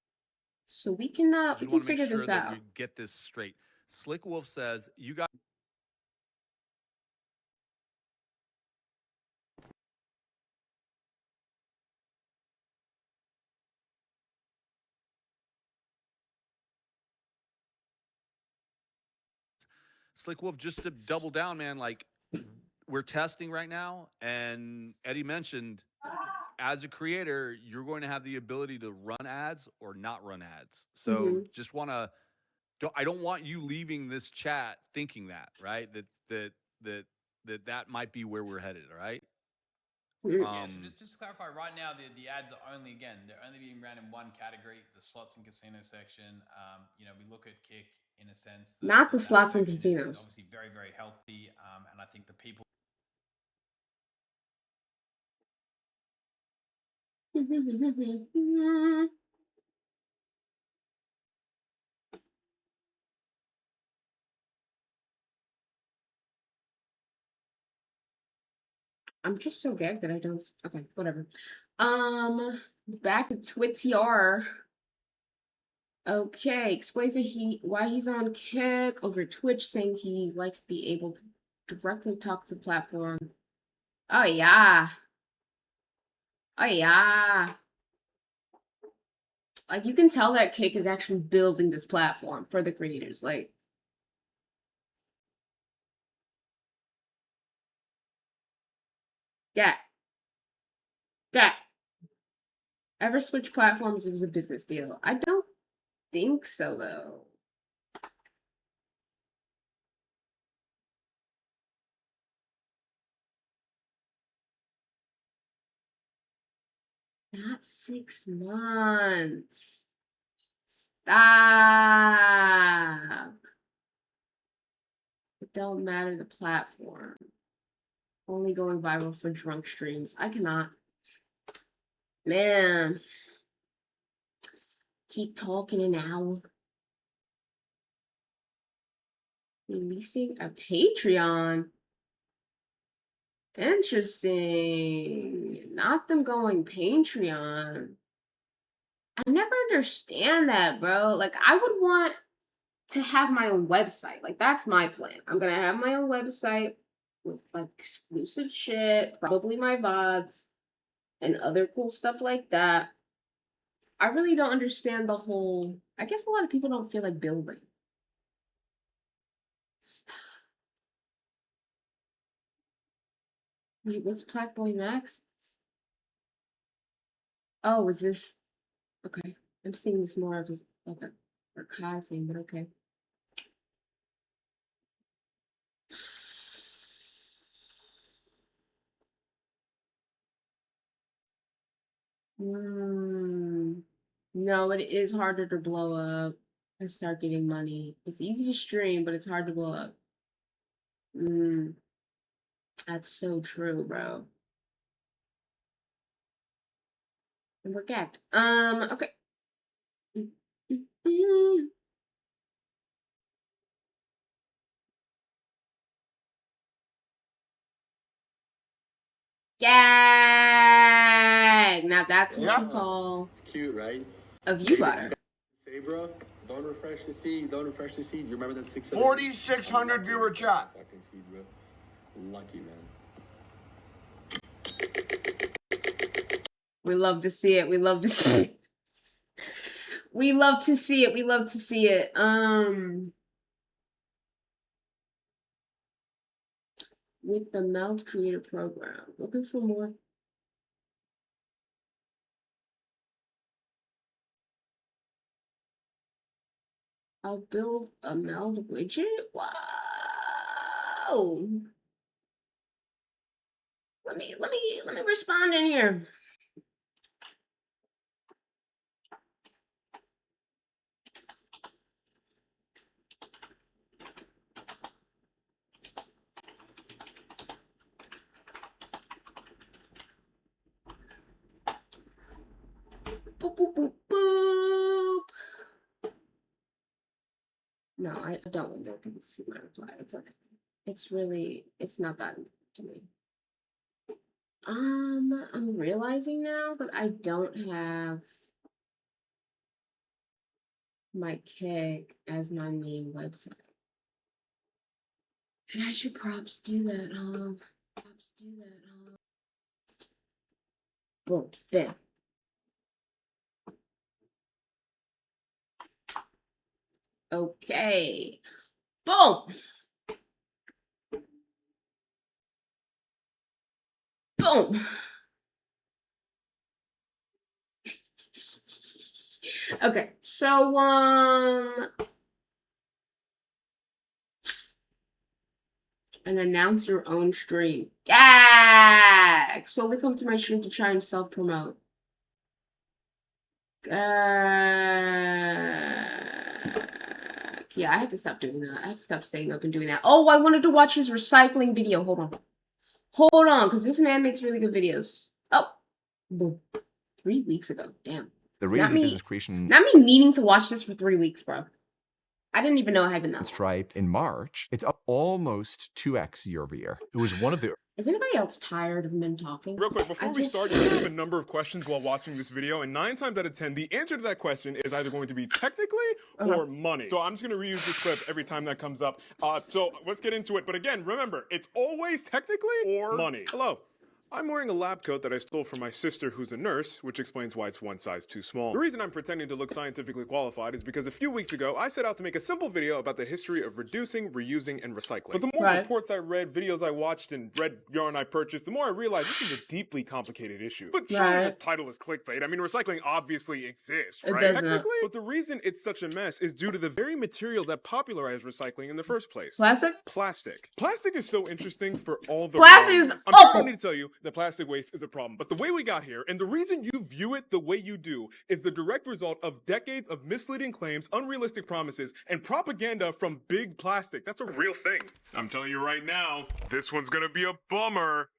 So we can just want to make figure sure this that out. you get this straight. Slick Wolf says you got. Slick Wolf, just to double down, man, like we're testing right now, and Eddie mentioned as a creator, you're going to have the ability to run ads or not run ads. So just want to, I don't want you leaving this chat thinking that, right? That might be where we're headed, all right? Yeah, so just to clarify, right now the ads are only, again, they're only being ran in one category, the slots and casino section. You know, we look at Kick in a sense. Not the that slots and section casinos. is obviously very, very healthy, and I think the people. I'm just so gagged that I don't. Okay, whatever. Back to Twitr. Okay, explains that why he's on Kick over Twitch, saying he likes to be able to directly talk to the platform. Oh yeah. Oh yeah. Like you can tell that Kick is actually building this platform for the creators. Like yeah. Yeah. Ever switch platforms, it was a business deal. I don't think so though. Not 6 months. Stop. It don't matter the platform. Only going viral for drunk streams. I cannot. Man. Keep talking an hour. Releasing a Patreon. Interesting. Not them going Patreon. I never understand that, bro. Like, I would want to have my own website. Like, that's my plan. I'm gonna have my own website with, like, exclusive shit, probably my VODs, and other cool stuff like that. I really don't understand the whole... I guess a lot of people don't feel like building. Stop. Wait, what's Black Boy Max? Oh, is this... Okay. I'm seeing this more of as like a archive thing, but okay. No, it is harder to blow up and start getting money. It's easy to stream, but it's hard to blow up. That's so true, bro. And we're gagged. Okay. Gag! Now that's what you call It's cute, right? a view butter. Say, bro, don't refresh the seed. Don't refresh the seed. You remember that 4,600 viewer chat. Fucking seed, bro. Lucky, man. We love to see it. We love to see it. We love to see it. We love to see it. With the Meld Creator Program. Looking for more. I'll build a Meld widget. Wow. Let me respond in here. Boop, boop, boop, boop. No, I don't want more people to see my reply. It's okay. It's not that important to me. I'm realizing now that I don't have my Kik as my main website. And I should props do that, Boom, bam. Okay. Boom. Boom. Okay, so and announce your own stream. Gag! Solely come to my stream to try and self-promote. Yeah, I had to stop doing that. I had to stop staying up and doing that. Oh, I wanted to watch his recycling video. Hold on, because this man makes really good videos. Oh, boom. 3 weeks ago. Damn. The rate of business creation. Not me needing to watch this for 3 weeks, bro. I didn't even know I had been that. Stripe in March, it's up almost 2x year over year. It was one of the. Is anybody else tired of men talking? Real quick, before we start, you have a number of questions while watching this video, and 9 times out of 10, the answer to that question is either going to be technically or money. So I'm just going to reuse this clip every time that comes up. So let's get into it. But again, remember, it's always technically or money. Hello. I'm wearing a lab coat that I stole from my sister who's a nurse, which explains why it's one size too small. The reason I'm pretending to look scientifically qualified is because a few weeks ago, I set out to make a simple video about the history of reducing, reusing, and recycling. But the more reports I read, videos I watched, and red yarn I purchased, the more I realized this is a deeply complicated issue. But surely the title is clickbait. I mean, recycling obviously exists, right? Technically? But the reason it's such a mess is due to the very material that popularized recycling in the first place. Plastic? Plastic. Plastic is so interesting for all the Plastic is I'm awful. sure I need to tell you that plastic waste is a problem. But the way we got here, and the reason you view it the way you do, is the direct result of decades of misleading claims, unrealistic promises, and propaganda from big plastic. That's a real thing. I'm telling you right now, this one's gonna be a bummer.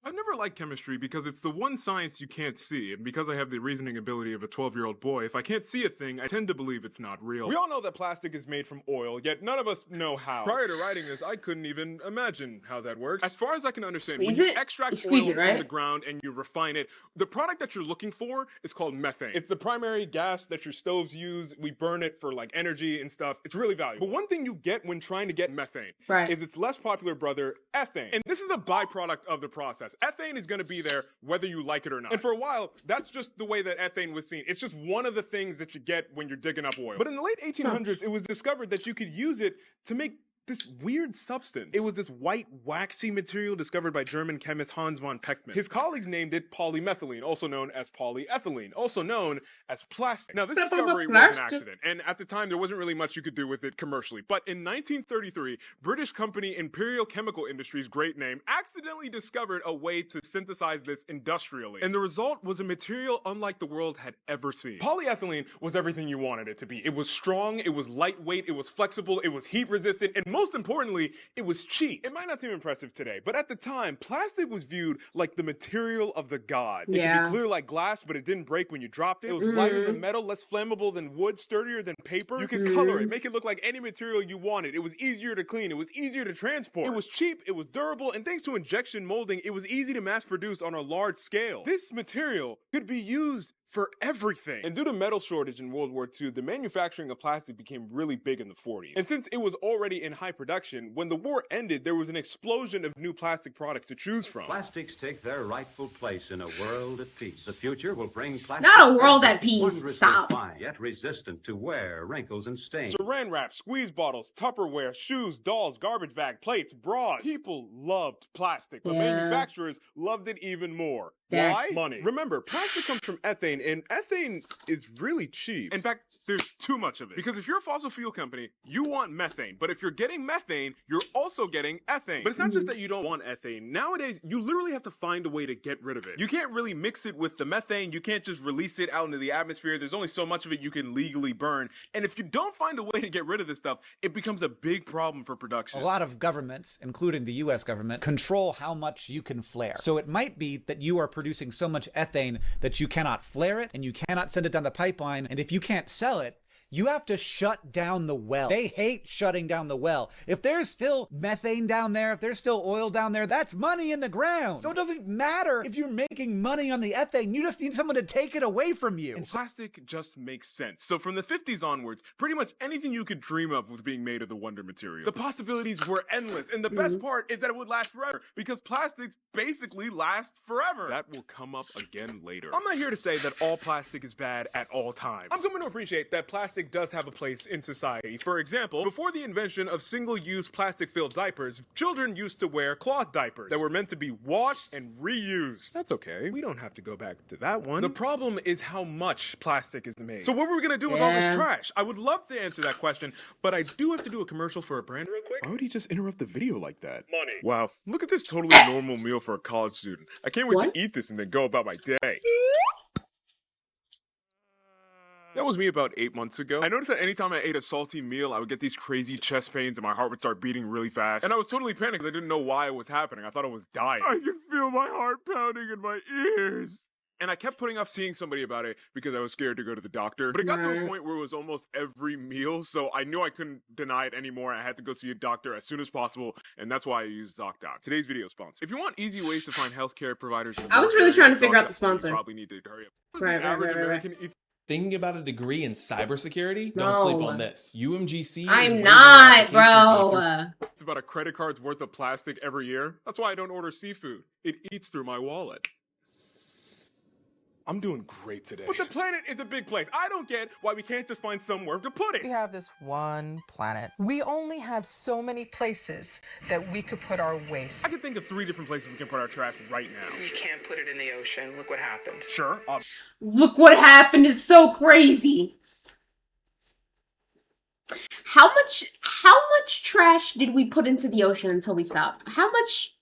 I've never liked chemistry because it's the one science you can't see, and because I have the reasoning ability of a 12-year-old boy, if I can't see a thing, I tend to believe it's not real. We all know that plastic is made from oil, yet none of us know how. Prior to writing this, I couldn't even imagine how that works. As far as I can understand, when you extract oil from the ground and you refine it, the product that you're looking for is called methane. It's the primary gas that your stoves use. We burn it for like energy and stuff. It's really valuable. But one thing you get when trying to get methane is its less popular brother, ethane. And this is a byproduct of the process. Ethane is going to be there whether you like it or not. And for a while, that's just the way that ethane was seen. It's just one of the things that you get when you're digging up oil. But in the late 1800s, it was discovered that you could use it to make this weird substance. It was this white, waxy material discovered by German chemist Hans von Pechmann. His colleagues named it polymethylene, also known as polyethylene, also known as plastic. Now, this discovery was an accident, and at the time, there wasn't really much you could do with it commercially. But in 1933, British company Imperial Chemical Industries, great name, accidentally discovered a way to synthesize this industrially. And the result was a material unlike the world had ever seen. Polyethylene was everything you wanted it to be. It was strong, it was lightweight, it was flexible, it was heat resistant, and most importantly, it was cheap. It might not seem impressive today, but at the time, plastic was viewed like the material of the gods. It could be clear like glass, but it didn't break when you dropped it. It was lighter than metal, less flammable than wood, sturdier than paper. You could color it, make it look like any material you wanted. It was easier to clean, it was easier to transport. It was cheap, it was durable, and thanks to injection molding, it was easy to mass produce on a large scale. This material could be used for everything. And due to metal shortage in World War II, the manufacturing of plastic became really big in the 40s. And since it was already in high production, when the war ended, there was an explosion of new plastic products to choose from. Plastics take their rightful place in a world at peace. The future will bring plastic. Not a world at peace. Stop. Yet resistant to wear, wrinkles, and stains. Saran wrap, squeeze bottles, Tupperware, shoes, dolls, garbage bag, plates, bras. People loved plastic, but manufacturers loved it even more. Why? Money. Remember, plastic comes from ethane, and ethane is really cheap. In fact, there's too much of it. Because if you're a fossil fuel company, you want methane. But if you're getting methane, you're also getting ethane. But it's not just that you don't want ethane. Nowadays, you literally have to find a way to get rid of it. You can't really mix it with the methane. You can't just release it out into the atmosphere. There's only so much of it you can legally burn. And if you don't find a way to get rid of this stuff, it becomes a big problem for production. A lot of governments, including the US government, control how much you can flare. So it might be that you are producing so much ethane that you cannot flare it and you cannot send it down the pipeline. And if you can't sell it, you have to shut down the well. They hate shutting down the well. If there's still methane down there, if there's still oil down there, that's money in the ground. So it doesn't matter if you're making money on the ethane. You just need someone to take it away from you. And plastic just makes sense. So from the 50s onwards, pretty much anything you could dream of was being made of the wonder material. The possibilities were endless. And the best part is that it would last forever because plastics basically last forever. That will come up again later. I'm not here to say that all plastic is bad at all times. I'm coming to appreciate that plastic does have a place in society. For example, before the invention of single-use plastic-filled diapers, children used to wear cloth diapers that were meant to be washed and reused. That's okay. We don't have to go back to that one. The problem is how much plastic is made. So what were we gonna do with all this trash? I would love to answer that question, but I do have to do a commercial for a brand real quick. Why would he just interrupt the video like that? Money. Wow, look at this totally normal meal for a college student. I can't wait to eat this and then go about my day. That was me about 8 months ago. I noticed that anytime I ate a salty meal, I would get these crazy chest pains and my heart would start beating really fast. And I was totally panicked because I didn't know why it was happening. I thought I was dying. I can feel my heart pounding in my ears. And I kept putting off seeing somebody about it because I was scared to go to the doctor. But it got to a point where it was almost every meal, so I knew I couldn't deny it anymore. I had to go see a doctor as soon as possible, and that's why I used ZocDoc. Today's video sponsor. If you want easy ways to find healthcare providers, I was really trying to figure out the sponsor. You probably need to hurry up. Right. American eats. Thinking about a degree in cybersecurity? No. Don't sleep on this. UMGC. I'm not, bro. It's about a credit card's worth of plastic every year. That's why I don't order seafood. It eats through my wallet. I'm doing great today. But the planet is a big place. I don't get why we can't just find somewhere to put it. We have this one planet. We only have so many places that we could put our waste. I can think of 3 different places we can put our trash right now. We can't put it in the ocean. Look what happened. Sure. Look what happened is so crazy. How much trash did we put into the ocean until we stopped? How much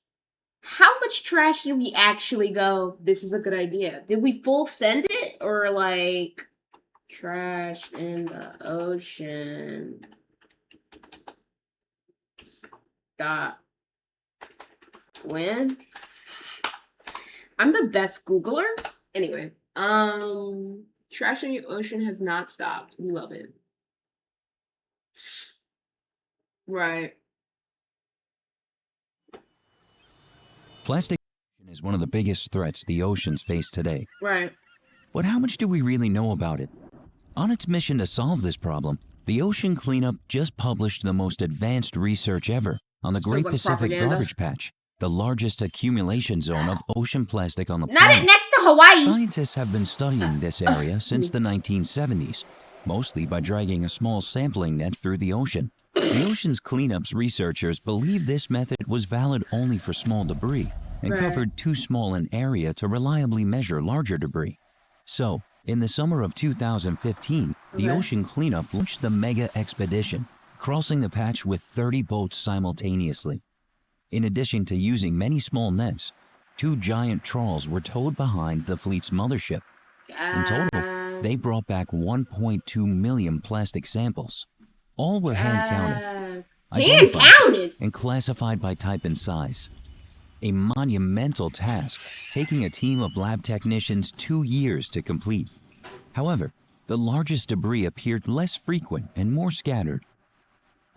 trash did we actually go, this is a good idea? Did we full send it? Or like, trash in the ocean. Stop. When? I'm the best Googler. Anyway, trash in the ocean has not stopped. We love it. Right. Plastic is one of the biggest threats the oceans face today. Right. But how much do we really know about it? On its mission to solve this problem, the Ocean Cleanup just published the most advanced research ever on the Great Pacific Garbage Patch, the largest accumulation zone of ocean plastic on the planet. Not it next to Hawaii! Scientists have been studying this area since the 1970s, mostly by dragging a small sampling net through the ocean. The ocean's cleanups researchers believed this method was valid only for small debris and Right. covered too small an area to reliably measure larger debris. So, in the summer of 2015, the Okay. ocean cleanup launched the mega expedition, crossing the patch with 30 boats simultaneously. In addition to using many small nets, 2 giant trawls were towed behind the fleet's mothership. In total, they brought back 1.2 million plastic samples. All were hand-counted, identified, Hand-counted? and classified by type and size. A monumental task, taking a team of lab technicians 2 years to complete. However, the largest debris appeared less frequent and more scattered.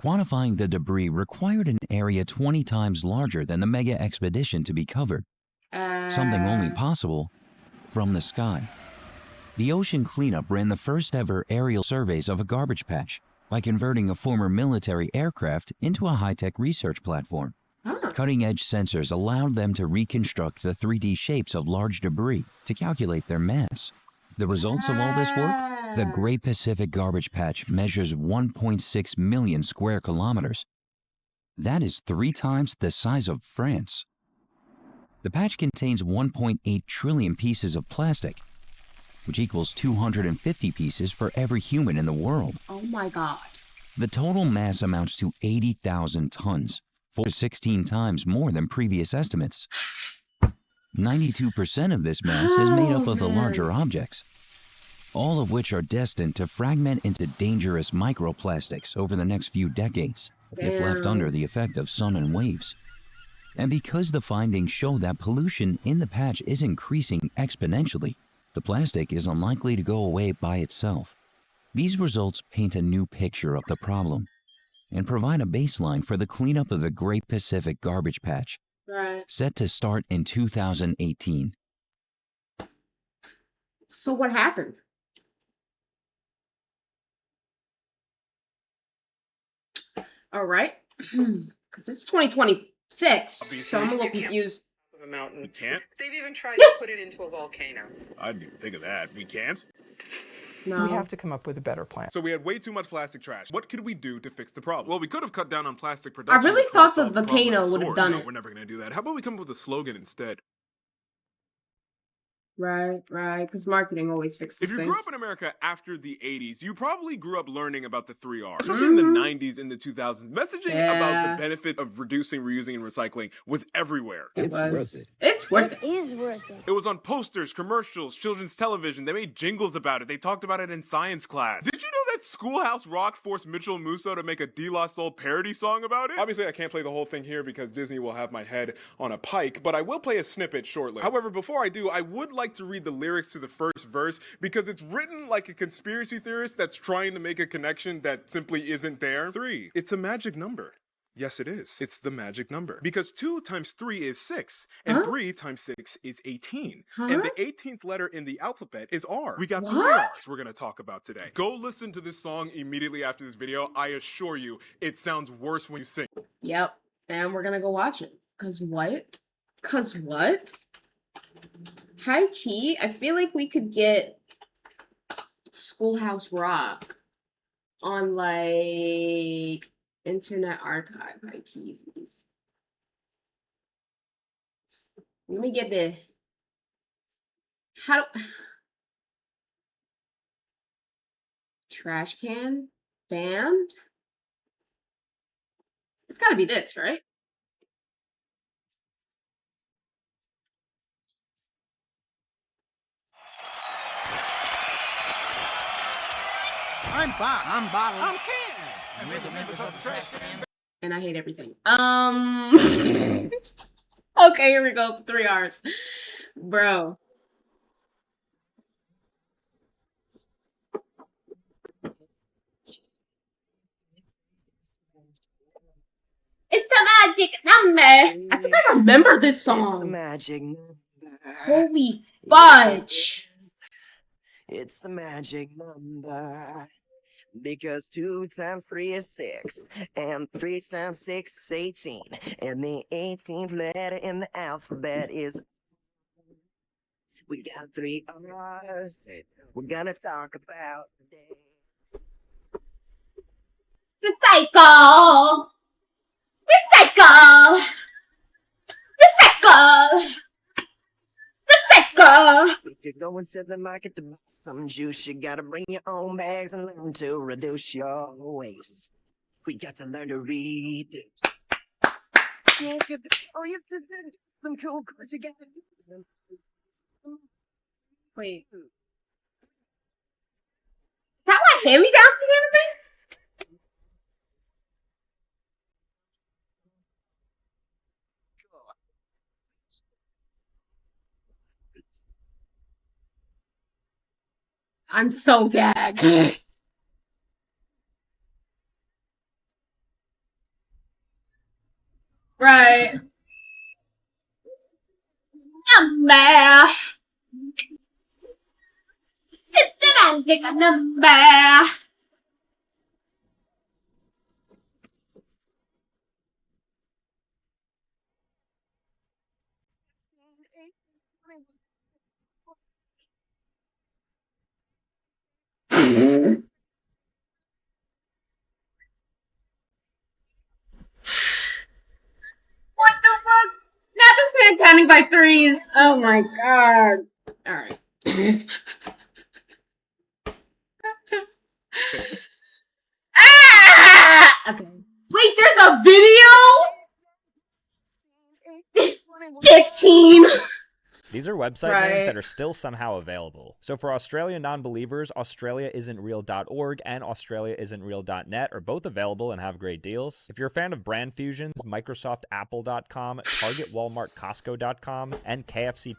Quantifying the debris required an area 20 times larger than the mega expedition to be covered, something only possible from the sky. The ocean cleanup ran the first ever aerial surveys of a garbage patch by converting a former military aircraft into a high-tech research platform. Cutting-edge sensors allowed them to reconstruct the 3D shapes of large debris to calculate their mass. The results of all this work? The Great Pacific Garbage Patch measures 1.6 million square kilometers. That is 3 times the size of France. The patch contains 1.8 trillion pieces of plastic, which equals 250 pieces for every human in the world. Oh my god. The total mass amounts to 80,000 tons, 4 to 16 times more than previous estimates. 92% of this mass is made up of the larger objects, all of which are destined to fragment into dangerous microplastics over the next few decades, if left under the effect of sun and waves. And because the findings show that pollution in the patch is increasing exponentially, the plastic is unlikely to go away by itself. These results paint a new picture of the problem and provide a baseline for the cleanup of the Great Pacific Garbage Patch, Right. set to start in 2018. So what happened? All right. Because it's 2026, so I'm a little confused. Of a mountain. We can't? They've even tried to put it into a volcano. I didn't even think of that. We can't? No. We have to come up with a better plan. So we had way too much plastic trash. What could we do to fix the problem? Well, we could have cut down on plastic I production. really which thought would've the solved problem at volcano would have source. done No, it. we're never going to do that. How about we come up with a slogan instead? Right, because marketing always fixes If you things. grew up in America after the 80s, you probably grew up learning about the 3 R's. Especially in the 90s and the 2000s, messaging about the benefit of reducing, reusing, and recycling was everywhere. It's worth it. It's worth it. It is worth it. It was on posters, commercials, children's television. They made jingles about it. They talked about it in science class. Did you know that Schoolhouse Rock forced Mitchell Musso to make a De La Soul parody song about it? Obviously, I can't play the whole thing here because Disney will have my head on a pike, but I will play a snippet shortly. However, before I do, I would like to read the lyrics to the first verse because it's written like a conspiracy theorist that's trying to make a connection that simply isn't there. 3. It's a magic number. Yes, it is. It's the magic number. Because 2 times 3 is 6, and 3 times 6 is 18. And the 18th letter in the alphabet is R. We got 3 R's we're going to talk about today. Go listen to this song immediately after this video. I assure you, it sounds worse when you sing. Yep, and we're gonna go watch it. Cause what? High key, I feel like we could get Schoolhouse Rock on like Internet Archive. High keys. Let me get the trash can band. It's gotta be this, right? I'm Bob. I'm Bottle. I'm Ken. And we're the members of the trash can. And I hate everything. Okay, here we go. 3 R's. Bro. It's the magic number. I think I remember this song. It's the magic number. Holy fudge. It's the magic number. Because 2 times 3 is 6, and 3 times 6 is 18, and the 18th letter in the alphabet is. We got 3 R's we're gonna talk about today. Recycle! Recycle! Recycle! Recycle! If you're going to the market to buy some juice, you gotta bring your own bags and learn to reduce your waste. We got to learn to read. Yeah, oh, you have to do some cool clothes. You gotta do them. Wait. Is that what hand-me-down thing everything? I'm so gagged. Right. Number. It's the magic of number. What the fuck? Not this man counting by threes. Oh my god. Alright. Ah! Okay. Wait, there's a video? 15. These are website names that are still somehow available. So for Australia non-believers, AustraliaIsn'tReal.org and AustraliaIsn'tReal.net are both available and have great deals. If you're a fan of brand fusions, MicrosoftApple.com, Target, Walmart, Costco.com, and KFC.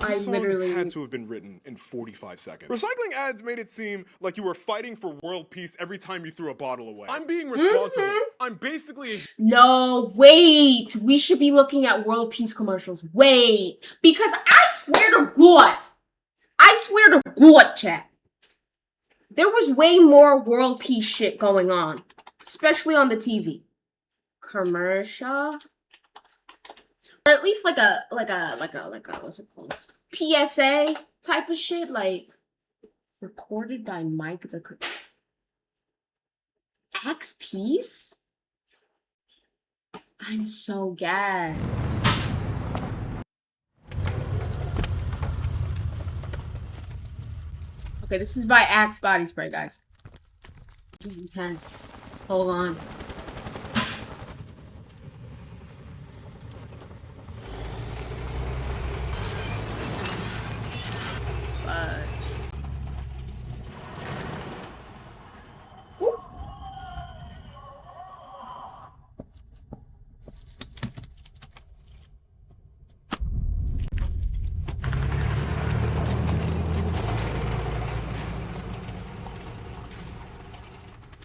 This song had to have been written in 45 seconds. Recycling ads made it seem like you were fighting for world peace every time you threw a bottle away. I'm being responsible. I'm basically a... No, wait. We should be looking at world peace commercials. Wait. Because I swear to God, chat. There was way more world peace shit going on. Especially on the TV. Commercial? Or at least like a what's it called? PSA type of shit, like recorded by Mike the Axe Peace? I'm so gagged. Okay, this is by Axe Body Spray, guys. This is intense. Hold on.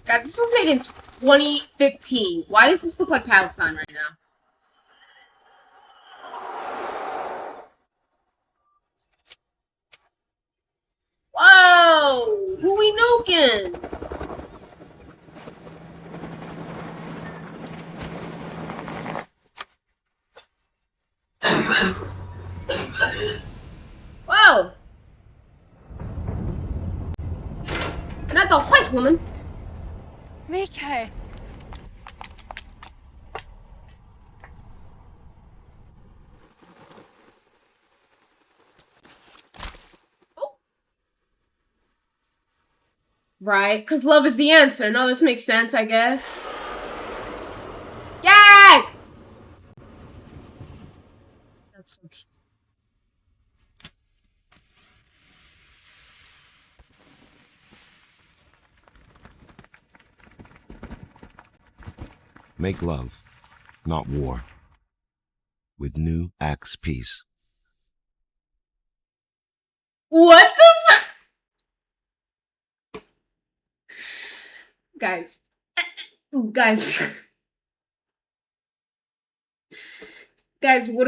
Guys, this was made in 2015. Why does this look like Palestine right now? Whoa! Who we nuking? Whoa! Not the white woman. Mike. Right, because love is the answer. No, this makes sense, I guess. Yay! That's so cute. Make love, not war. With new Axe Peace. What the f- Guys. Guys. Guys, what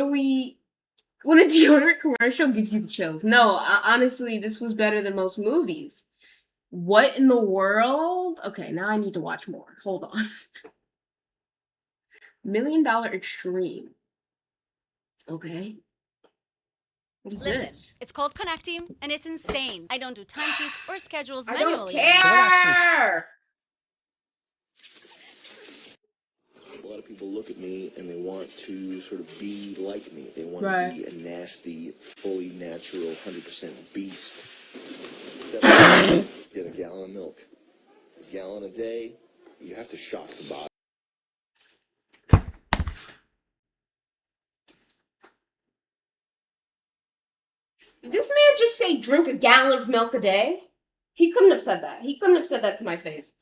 when a deodorant commercial gives you the chills? No, honestly, this was better than most movies. What in the world? Okay, now I need to watch more. Hold on. $1 Million Extreme. Okay. What is Listen, this? it's called connecting, and it's insane. I don't do timesheets or schedules I manually. don't care. lot of people look at me and they want to sort of be like me. They want Right. to be a nasty, fully natural, 100% beast. Get a gallon of milk. A gallon a day, you have to shock the body. Did this man just say drink a gallon of milk a day? He couldn't have said that. He couldn't have said that to my face.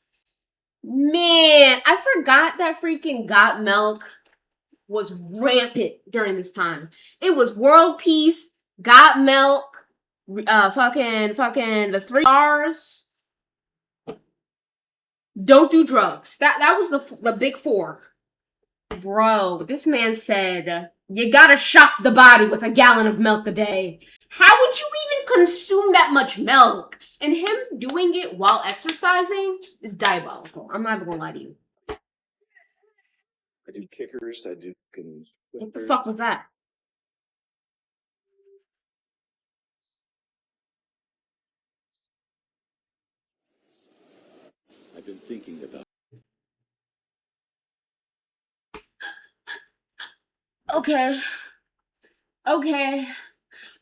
Man, I forgot that freaking Got Milk was rampant during this time. It was World Peace, Got Milk, fucking the 3 R's. Don't do drugs. That was the big 4. Bro, this man said, you gotta shock the body with a gallon of milk a day. How would you even consume that much milk? And him doing it while exercising is diabolical. I'm not even gonna lie to you. I do kickers, I do... What the fuck was that? I've been thinking about... Okay. Okay.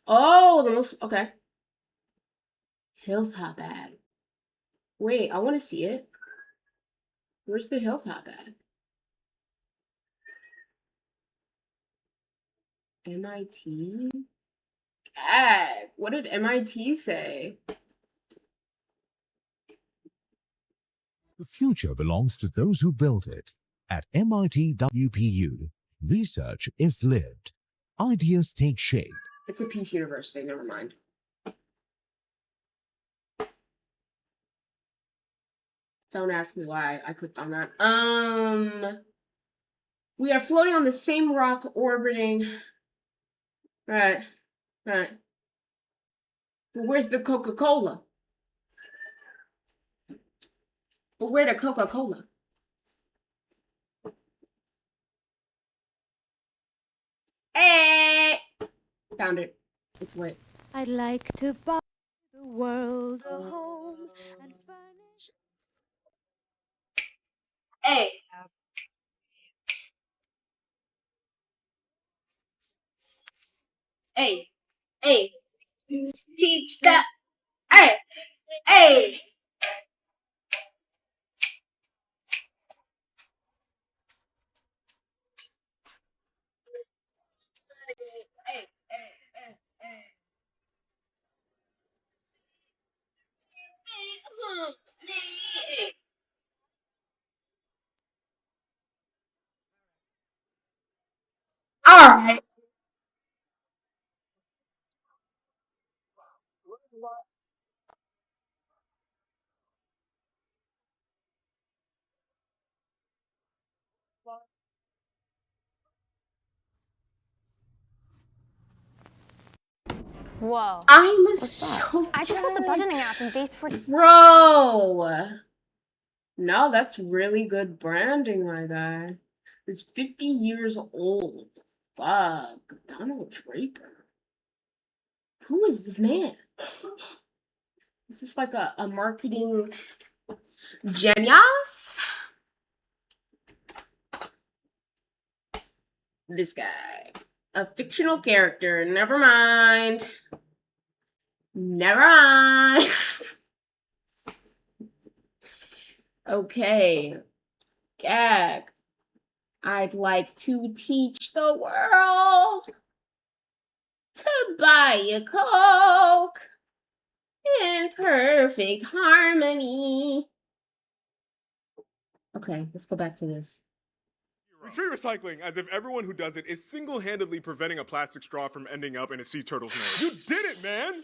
Oh, the most... Okay. Hilltop ad. Wait, I want to see it. Where's the Hilltop ad? MIT? Gag. What did MIT say? The future belongs to those who build it. At MIT WPU, research is lived. Ideas take shape. It's a Peace University, never mind. Don't ask me why I clicked on that. We are floating on the same rock orbiting. Right. But where's the Coca-Cola? But where the Coca-Cola? Hey! Found it. It's lit. I'd like to buy the world a home and furnish. Hey! Hey! Hey! Teach that! Hey! Hey! All right. Whoa. I'm so I just built a budgeting app in Base 40. Bro! No, that's really good branding right there. It's 50 years old. Fuck. Donald Draper. Who is this man? Is this like a marketing genius? This guy. A fictional character. Never mind. Never mind. Okay. Gag. I'd like to teach the world to buy a Coke in perfect harmony. Okay, let's go back to this. Treat recycling as if everyone who does it is single-handedly preventing a plastic straw from ending up in a sea turtle's nose. You did it, man!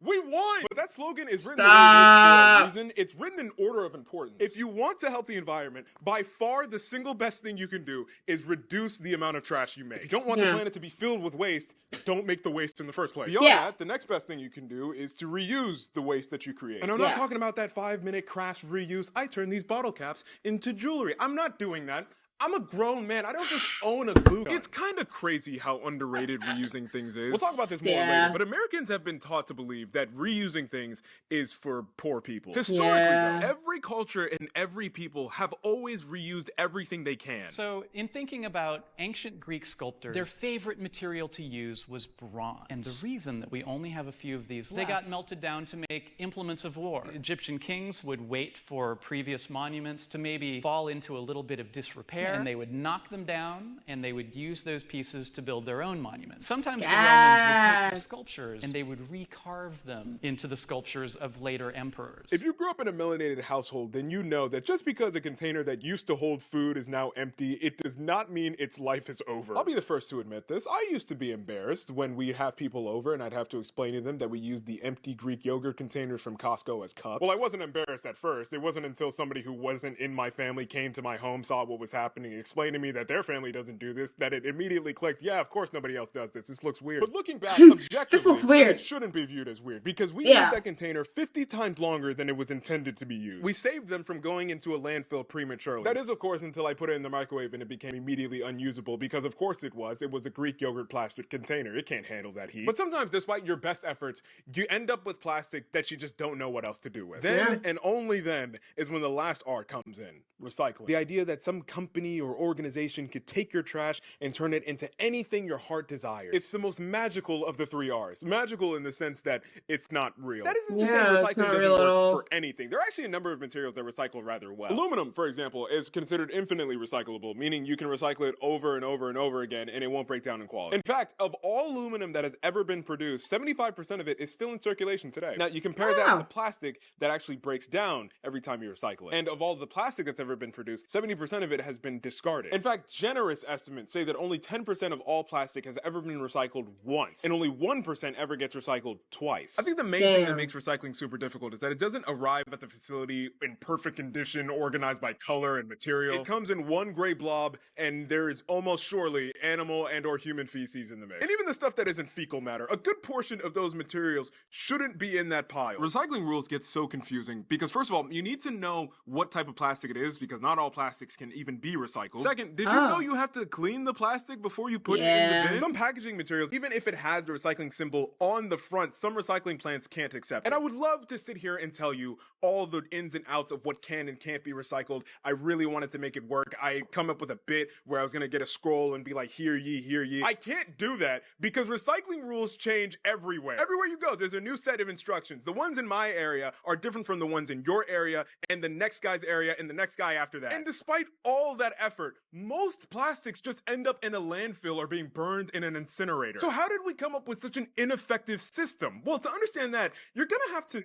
We won! But that slogan is written the way it is for a reason. It's written in order of importance. If you want to help the environment, by far the single best thing you can do is reduce the amount of trash you make. If you don't want the planet to be filled with waste, don't make the waste in the first place. Beyond that, the next best thing you can do is to reuse the waste that you create. And I'm not talking about that 5-minute craft reuse. I turn these bottle caps into jewelry. I'm not doing that. I'm a grown man. I don't just own a glue gun. It's kind of crazy how underrated reusing things is. We'll talk about this more later, but Americans have been taught to believe that reusing things is for poor people. Historically, though, every culture and every people have always reused everything they can. So, in thinking about ancient Greek sculptors, their favorite material to use was bronze. And the reason that we only have a few of these left, they got melted down to make implements of war. Egyptian kings would wait for previous monuments to maybe fall into a little bit of disrepair, and they would knock them down, and they would use those pieces to build their own monuments. Sometimes the Romans would take their sculptures, and they would recarve them into the sculptures of later emperors. If you grew up in a melanated household, then you know that just because a container that used to hold food is now empty, it does not mean its life is over. I'll be the first to admit this. I used to be embarrassed when we'd have people over and I'd have to explain to them that we used the empty Greek yogurt containers from Costco as cups. Well, I wasn't embarrassed at first. It wasn't until somebody who wasn't in my family came to my home, saw what was happening, explained to me that their family doesn't do this, that it immediately clicked, yeah, of course nobody else does this. This looks weird. But looking back, objectively, this looks weird. It shouldn't be viewed as weird because we used that container 50 times longer than it was intended to be used. We saved them from going into a landfill prematurely. That is, of course, until I put it in the microwave and it became immediately unusable because, of course, it was a Greek yogurt plastic container. It can't handle that heat. But sometimes, despite your best efforts, you end up with plastic that you just don't know what else to do with. Then, and only then, is when the last R comes in. Recycling. The idea that some company or organization could take your trash and turn it into anything your heart desires. It's the most magical of the 3 R's. Magical in the sense that it's not real. That isn't to say recycling doesn't work for anything. There are actually a number of materials that recycle rather well. Aluminum, for example, is considered infinitely recyclable, meaning you can recycle it over and over and over again and it won't break down in quality. In fact, of all aluminum that has ever been produced, 75% of it is still in circulation today. Now, you compare that to plastic that actually breaks down every time you recycle it. And of all the plastic that's ever been produced, 70% of it has been discarded. In fact, generous estimates say that only 10% of all plastic has ever been recycled once, and only 1% ever gets recycled twice. I think the main thing that makes recycling super difficult is that it doesn't arrive at the facility in perfect condition, organized by color and material. It comes in one gray blob, and there is almost surely animal and or human feces in the mix. And even the stuff that isn't fecal matter, a good portion of those materials shouldn't be in that pile. Recycling rules get so confusing because, first of all, you need to know what type of plastic it is because not all plastics can even be recycled. Second, did you know you have to clean the plastic before you put it in the bin? Some packaging materials, even if it has the recycling symbol on the front, some recycling plants can't accept it. And I would love to sit here and tell you all the ins and outs of what can and can't be recycled. I really wanted to make it work. I come up with a bit where I was gonna get a scroll and be like, hear ye, hear ye. I can't do that because recycling rules change everywhere. Everywhere you go, there's a new set of instructions. The ones in my area are different from the ones in your area and the next guy's area and the next guy after that. And despite all that effort, most plastics just end up in a landfill or being burned in an incinerator. So how did we come up with such an ineffective system? Well, to understand that, you're gonna have to...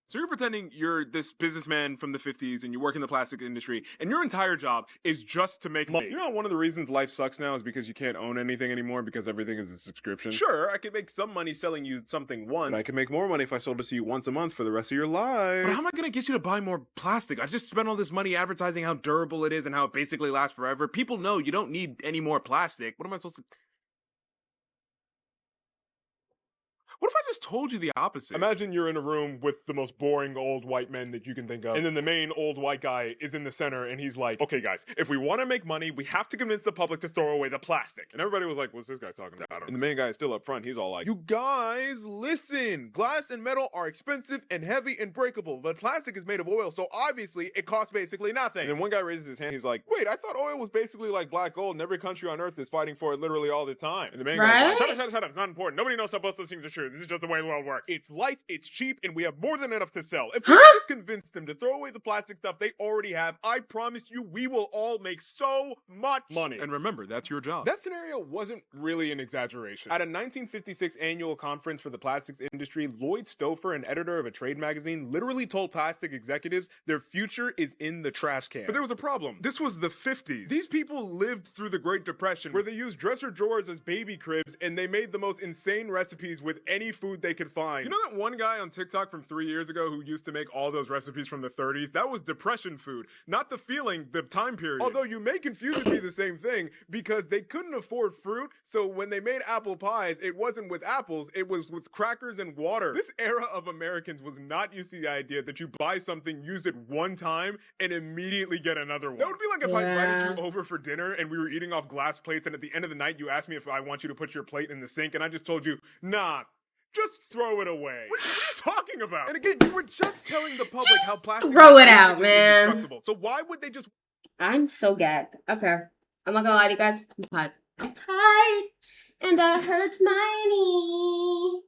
So you're pretending you're this businessman from the 50s and you work in the plastic industry and your entire job is just to make money. You know, one of the reasons life sucks now is because you can't own anything anymore because everything is a subscription. Sure, I could make some money selling you something once, but I could make more money if I sold it to you once a month for the rest of your life. But how am I gonna get you to buy more plastic? I just spent all this money advertising how durable it is and how it basically lasts forever. People know you don't need any more plastic. What am I supposed to... What if I just told you the opposite? Imagine you're in a room with the most boring old white men that you can think of, and then the main old white guy is in the center, and he's like, okay guys, if we want to make money, we have to convince the public to throw away the plastic. And everybody was like, what's this guy talking about? And the main guy is still up front, he's all like, you guys, listen, glass and metal are expensive and heavy and breakable, but plastic is made of oil, so obviously it costs basically nothing. And then one guy raises his hand, he's like, wait, I thought oil was basically like black gold, and every country on earth is fighting for it literally all the time. And the main guy's like, shut up, it's not important. Nobody knows how both those things are true. This is just the way the world works. It's light, it's cheap, and we have more than enough to sell. If we just convince them to throw away the plastic stuff they already have, I promise you we will all make so much money. And remember, that's your job. That scenario wasn't really an exaggeration. At a 1956 annual conference for the plastics industry, Lloyd Stouffer, an editor of a trade magazine, literally told plastic executives their future is in the trash can. But there was a problem. This was the 50s. These people lived through the Great Depression, where they used dresser drawers as baby cribs, and they made the most insane recipes with any food they could find. You know that one guy on TikTok from 3 years ago who used to make all those recipes from the 30s? That was depression food, not the feeling, the time period. Although you may confuse it to be the same thing because they couldn't afford fruit, so when they made apple pies, it wasn't with apples, it was with crackers and water. This era of Americans was not used to the idea that you buy something, use it one time, and immediately get another one. That would be like if I invited you over for dinner and we were eating off glass plates, and at the end of the night you asked me if I want you to put your plate in the sink, and I just told you, nah, just throw it away. What are you talking about? And again, you were just telling the public how plastic throw is it out, basically man. indestructible. So why would they just... I'm so gagged. Okay. I'm not gonna lie to you guys. I'm tired. I'm tired. And I hurt my knee.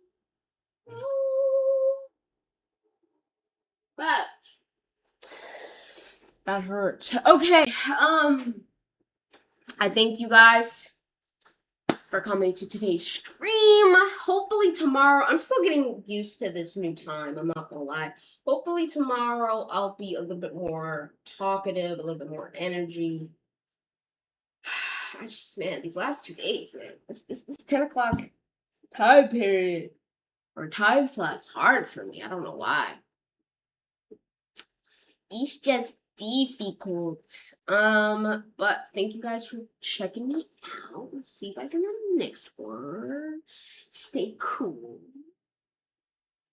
But that hurt. Okay. I thank you guys for coming to today's stream. Hopefully tomorrow, I'm still getting used to this new time, I'm not gonna lie. Hopefully tomorrow I'll be a little bit more talkative, a little bit more energy. I just, man, these last 2 days, man, this 10 o'clock time period or time slot's hard for me. I don't know why. It's just difficult. But thank you guys for checking me out. I'll see you guys in the next one. Stay cool.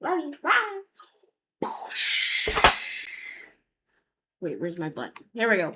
Love you. Bye. Wait, where's my butt? Here we go.